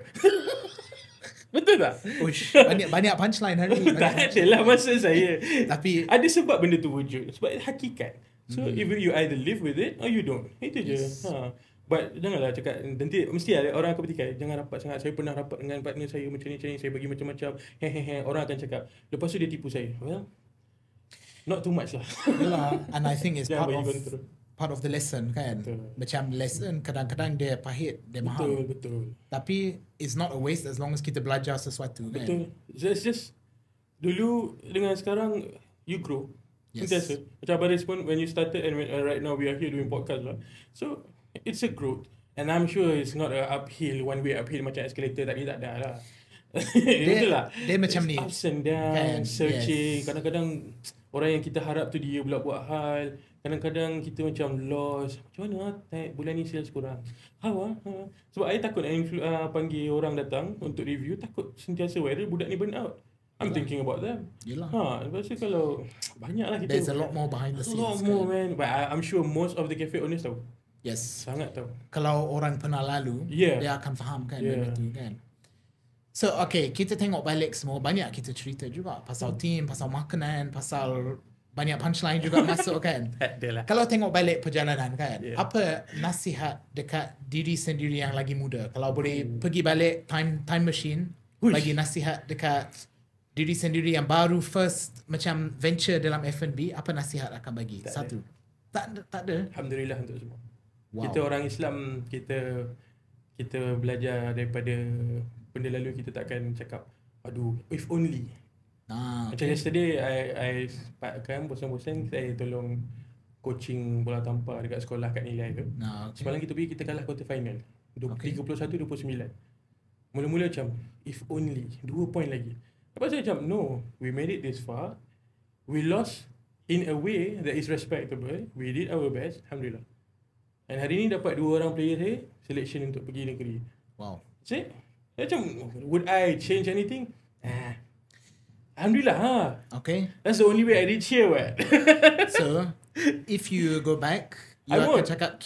A: Betul tak?
B: Ush, banyak punchline hari ni.
A: Tak adalah maksud saya.
B: Tapi
A: ada sebab benda tu wujud. Sebab hakikat. So if you either live with it or you don't. Itu je. But janganlah cakap nanti mesti ada orang akan petikai. Jangan rapat sangat. Saya pernah rapat dengan partner saya macam ni, saya bagi macam-macam. Orang akan cakap. Lepas tu dia tipu saya. Well, not too much lah.
B: Yalah, and I think it's part of the lesson kan.
A: Betul.
B: Macam lesson kadang-kadang dia pahit, dia mahal.
A: Betul.
B: Tapi it's not a waste as long as kita belajar sesuatu kan.
A: Betul. It's just dulu dengan sekarang you grow.
B: Yes.
A: Sentiasa. Macam Baris pun when you started and right now we are here doing podcast lah. So it's a growth. And I'm sure it's not a uphill, one way uphill macam escalator tadi, tak ada lah. Betul lah.
B: Dia macam ni.
A: Ups and downs,
B: kan?
A: searching.
B: Yes.
A: Kadang-kadang orang yang kita harap tu dia pula buat hal. Kadang-kadang kita macam lost. Macam mana bulan ni sales kurang? How Sebab I takut panggil orang datang untuk review. Takut sentiasa whether budak ni burn out. I'm thinking about them.
B: Yelah.
A: Lepas tu kalau banyak lah kita.
B: There's a lot more behind the scenes.
A: A lot more man. But I'm sure most of the cafe owners tahu.
B: Yes.
A: Sangat tahu.
B: Kalau orang pernah lalu, dia akan faham kan benda tu kan. So okay, kita tengok balik semua, banyak kita cerita juga pasal team, pasal makanan, pasal banyak punchline juga masuk kan.
A: Adalah.
B: Kalau tengok balik perjalanan kan, apa nasihat dekat diri sendiri yang lagi muda? Kalau boleh pergi balik time machine, bagi nasihat dekat diri sendiri yang baru first macam venture dalam F&B, apa nasihat akan bagi? Satu. Tak ada.
A: Alhamdulillah untuk semua.
B: Wow.
A: Kita orang Islam, kita belajar daripada benda lalu, kita takkan cakap aduh if only. Macam yesterday I kan bosan-bosan saya tolong coaching bola tampar dekat sekolah kat Nilai tu. Semalam kita pergi, kita kalah quarter final. 31-29. Mula-mula macam if only 2 point lagi. Lepas saya macam no, we made it this far. We lost in a way that is respectable. We did our best, alhamdulillah. And hari ni dapat 2 orang player saya selection untuk pergi negeri.
B: Wow.
A: See? Macam would I change anything? Alhamdulillah.
B: Okay.
A: That's the only way I reach here, what?
B: So, if you go back, you akan cakap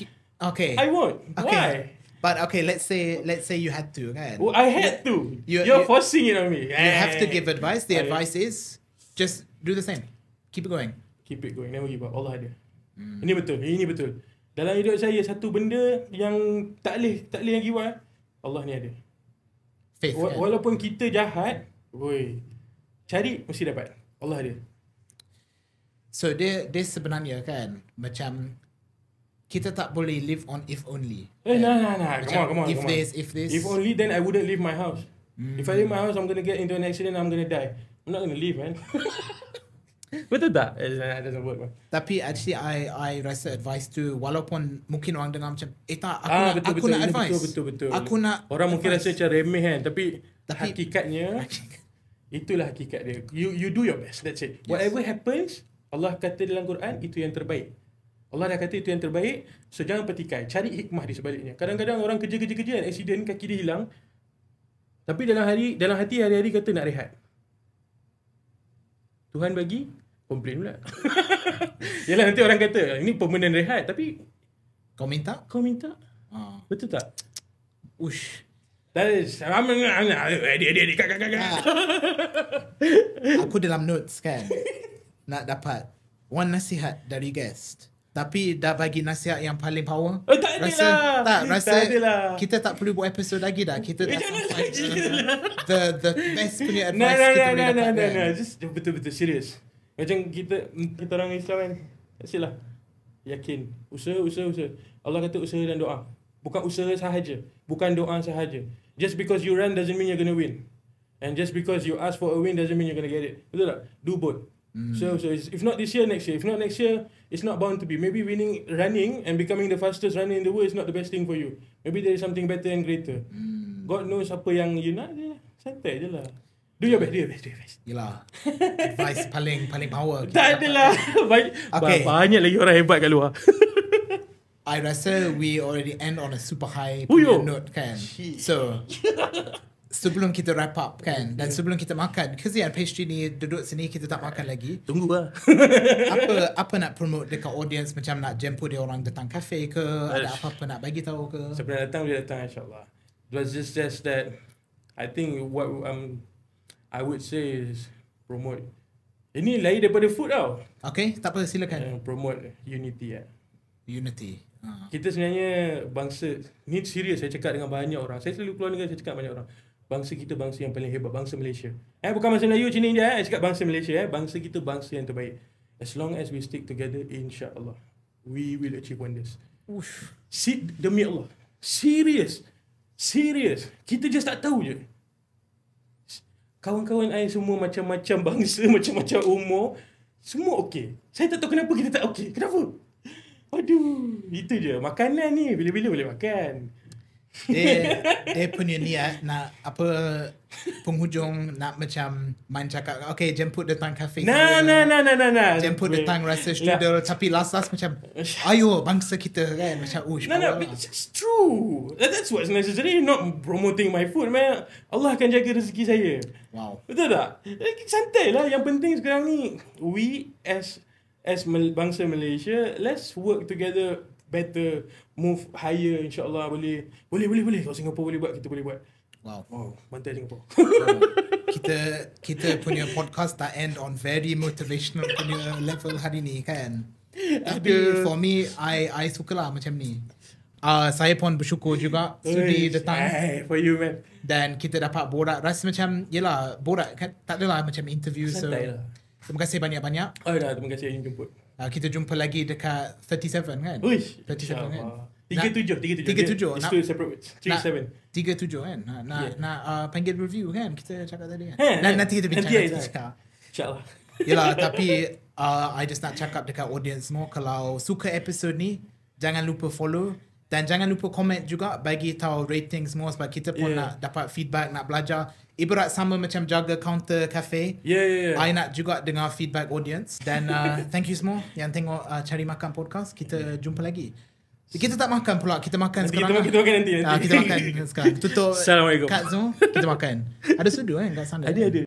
B: okay.
A: I won't.
B: Okay.
A: Why?
B: But okay, let's say you had to, kan?
A: Oh, I had to. You're forcing it on me.
B: You have to give advice. The advice is just do the same. Keep it going.
A: Keep it going. Never give up. Allah ada. Ini betul. Dalam hidup saya, satu benda yang tak boleh yang give up, Allah ni ada.
B: Faith.
A: Walaupun kita jahat, cari mesti dapat. Allah ada.
B: So dia sebenarnya kan macam kita tak boleh live on if only.
A: Nah. Come on.
B: If this.
A: If only, then I wouldn't leave my house. If I leave my house, I'm gonna get into an accident, I'm gonna die. I'm not gonna leave, man. Betul tak? It doesn't work, man.
B: Tapi actually I rasa advice tu, walaupun mungkin orang dengar macam tak, aku nak advice.
A: Betul.
B: Aku nak
A: orang mungkin
B: advice.
A: rasa macam remeh kan, tapi hakikatnya itulah hakikat dia. You do your best. That's it. Whatever happens, Allah kata dalam Quran, itu yang terbaik. Allah dah kata itu yang terbaik. So jangan petikai. Cari hikmah di sebaliknya. Kadang-kadang orang kerja, accident, kaki dia hilang. Tapi dalam hati hari-hari kata nak rehat. Tuhan bagi, komplain pula. Yalah, nanti orang kata ini permanent rehat, tapi
B: kau minta?
A: Betul tak?
B: Ush.
A: That is adik kakak.
B: Aku dalam notes kan nak dapat one nasihat dari guest, tapi dah bagi nasihat yang paling power. Rasa kita tak perlu buat episod lagi dah. Kita dah sampai the best punya advice kita boleh dapat.
A: Just betul-betul serius. Macam kita orang Islam kan, asyiklah yakin, usaha. Allah kata usaha dan doa. Bukan usaha sahaja, bukan doa sahaja. Just because you run doesn't mean you're gonna win. And just because you ask for a win doesn't mean you're gonna get it. Betul tak? Do both. So if not this year, next year. If not next year, it's not bound to be. Maybe running and becoming the fastest runner in the world is not the best thing for you. Maybe there is something better and greater. God knows apa yang you nak je. Santai je lah. Do your best.
B: Yelah. Advice paling power.
A: Tak adalah. Banyak lagi orang hebat kat luar.
B: I rasa we already end on a super high note kan. So sebelum kita wrap up kan, dan sebelum kita makan, kesian pastry ni duduk sini kita tak makan lagi.
A: Tunggu lah.
B: apa nak promote dekat audience, macam nak jemput dia orang datang kafe ke, ada apa-apa nak bagi tahu ke?
A: Sebelum datang boleh datang, insyaAllah. It was just that I think what I would say is promote. Ini lain daripada food tau.
B: Okay, tak apa, silakan.
A: Promote unity lah.
B: Unity.
A: Kita sebenarnya bangsa, ni serius saya cakap dengan banyak orang. Saya selalu keluar negara, saya cakap banyak orang. Bangsa kita bangsa yang paling hebat, bangsa Malaysia. Bukan bangsa Melayu, Cina, India. Saya cakap bangsa Malaysia. Bangsa kita bangsa yang terbaik. As long as we stick together, insyaAllah, we will achieve wonders. Demi Allah. Serius. Kita just tak tahu je. Kawan-kawan saya semua macam-macam bangsa, macam-macam umur. Semua okey. Saya tak tahu kenapa kita tak okey. Kenapa? Aduh, itu je. Makanan ni bila-bila boleh makan.
B: Dia punya niat nak apa, penghujung nak macam main cakap, okay, jemput datang kafe.
A: Nah.
B: Jemput datang rasa strudel, tapi last macam ayo bangsa kita kan, macam
A: it's true. That's what's necessary. Not promoting my food, man. Allah akan jaga rezeki saya.
B: Wow.
A: Betul tak? Santai lah. Yang penting sekarang ni, we as bangsa Malaysia, let's work together better, move higher, insyaAllah. Boleh. Kalau Singapura boleh buat, kita boleh buat.
B: Wow.
A: Mantai Singapura.
B: Kita kita punya podcast tak end on very motivational punya level hari ni kan. Tapi for me, I sukalah macam ni. Saya pun bersyukur juga sudi datang.
A: For you man.
B: Dan kita dapat borak. Rasa macam, yelah, borak kan. Tak adalah macam interview.
A: Santai lah.
B: Terima kasih banyak-banyak.
A: Terima kasih yang jemput.
B: Kita jumpa lagi dekat 37 kan?
A: Uish.
B: 37 kan?
A: 37.
B: 37.
A: It's two separate words. 37.
B: 37 kan? Nak panggil review kan? Kita cakap tadi kan? Nanti kita bincang.
A: InsyaAllah.
B: Yelah, tapi I just nak cakap dekat audience semua, kalau suka episod ni, jangan lupa follow. Dan jangan lupa komen juga, bagi tahu rating semua, sebab kita pun nak dapat feedback, nak belajar. Ibarat sama macam jaga counter cafe. I nak juga dengar feedback audience. Dan thank you semua yang tengok Cari Makan Podcast. Kita jumpa lagi. Kita tak makan pula, kita makan
A: nanti
B: sekarang.
A: Kita makan nanti.
B: Kita makan sekarang. Tutup
A: Assalamualaikum.
B: kat semua, kita makan. Ada sudu kan kat sana?
A: Ada.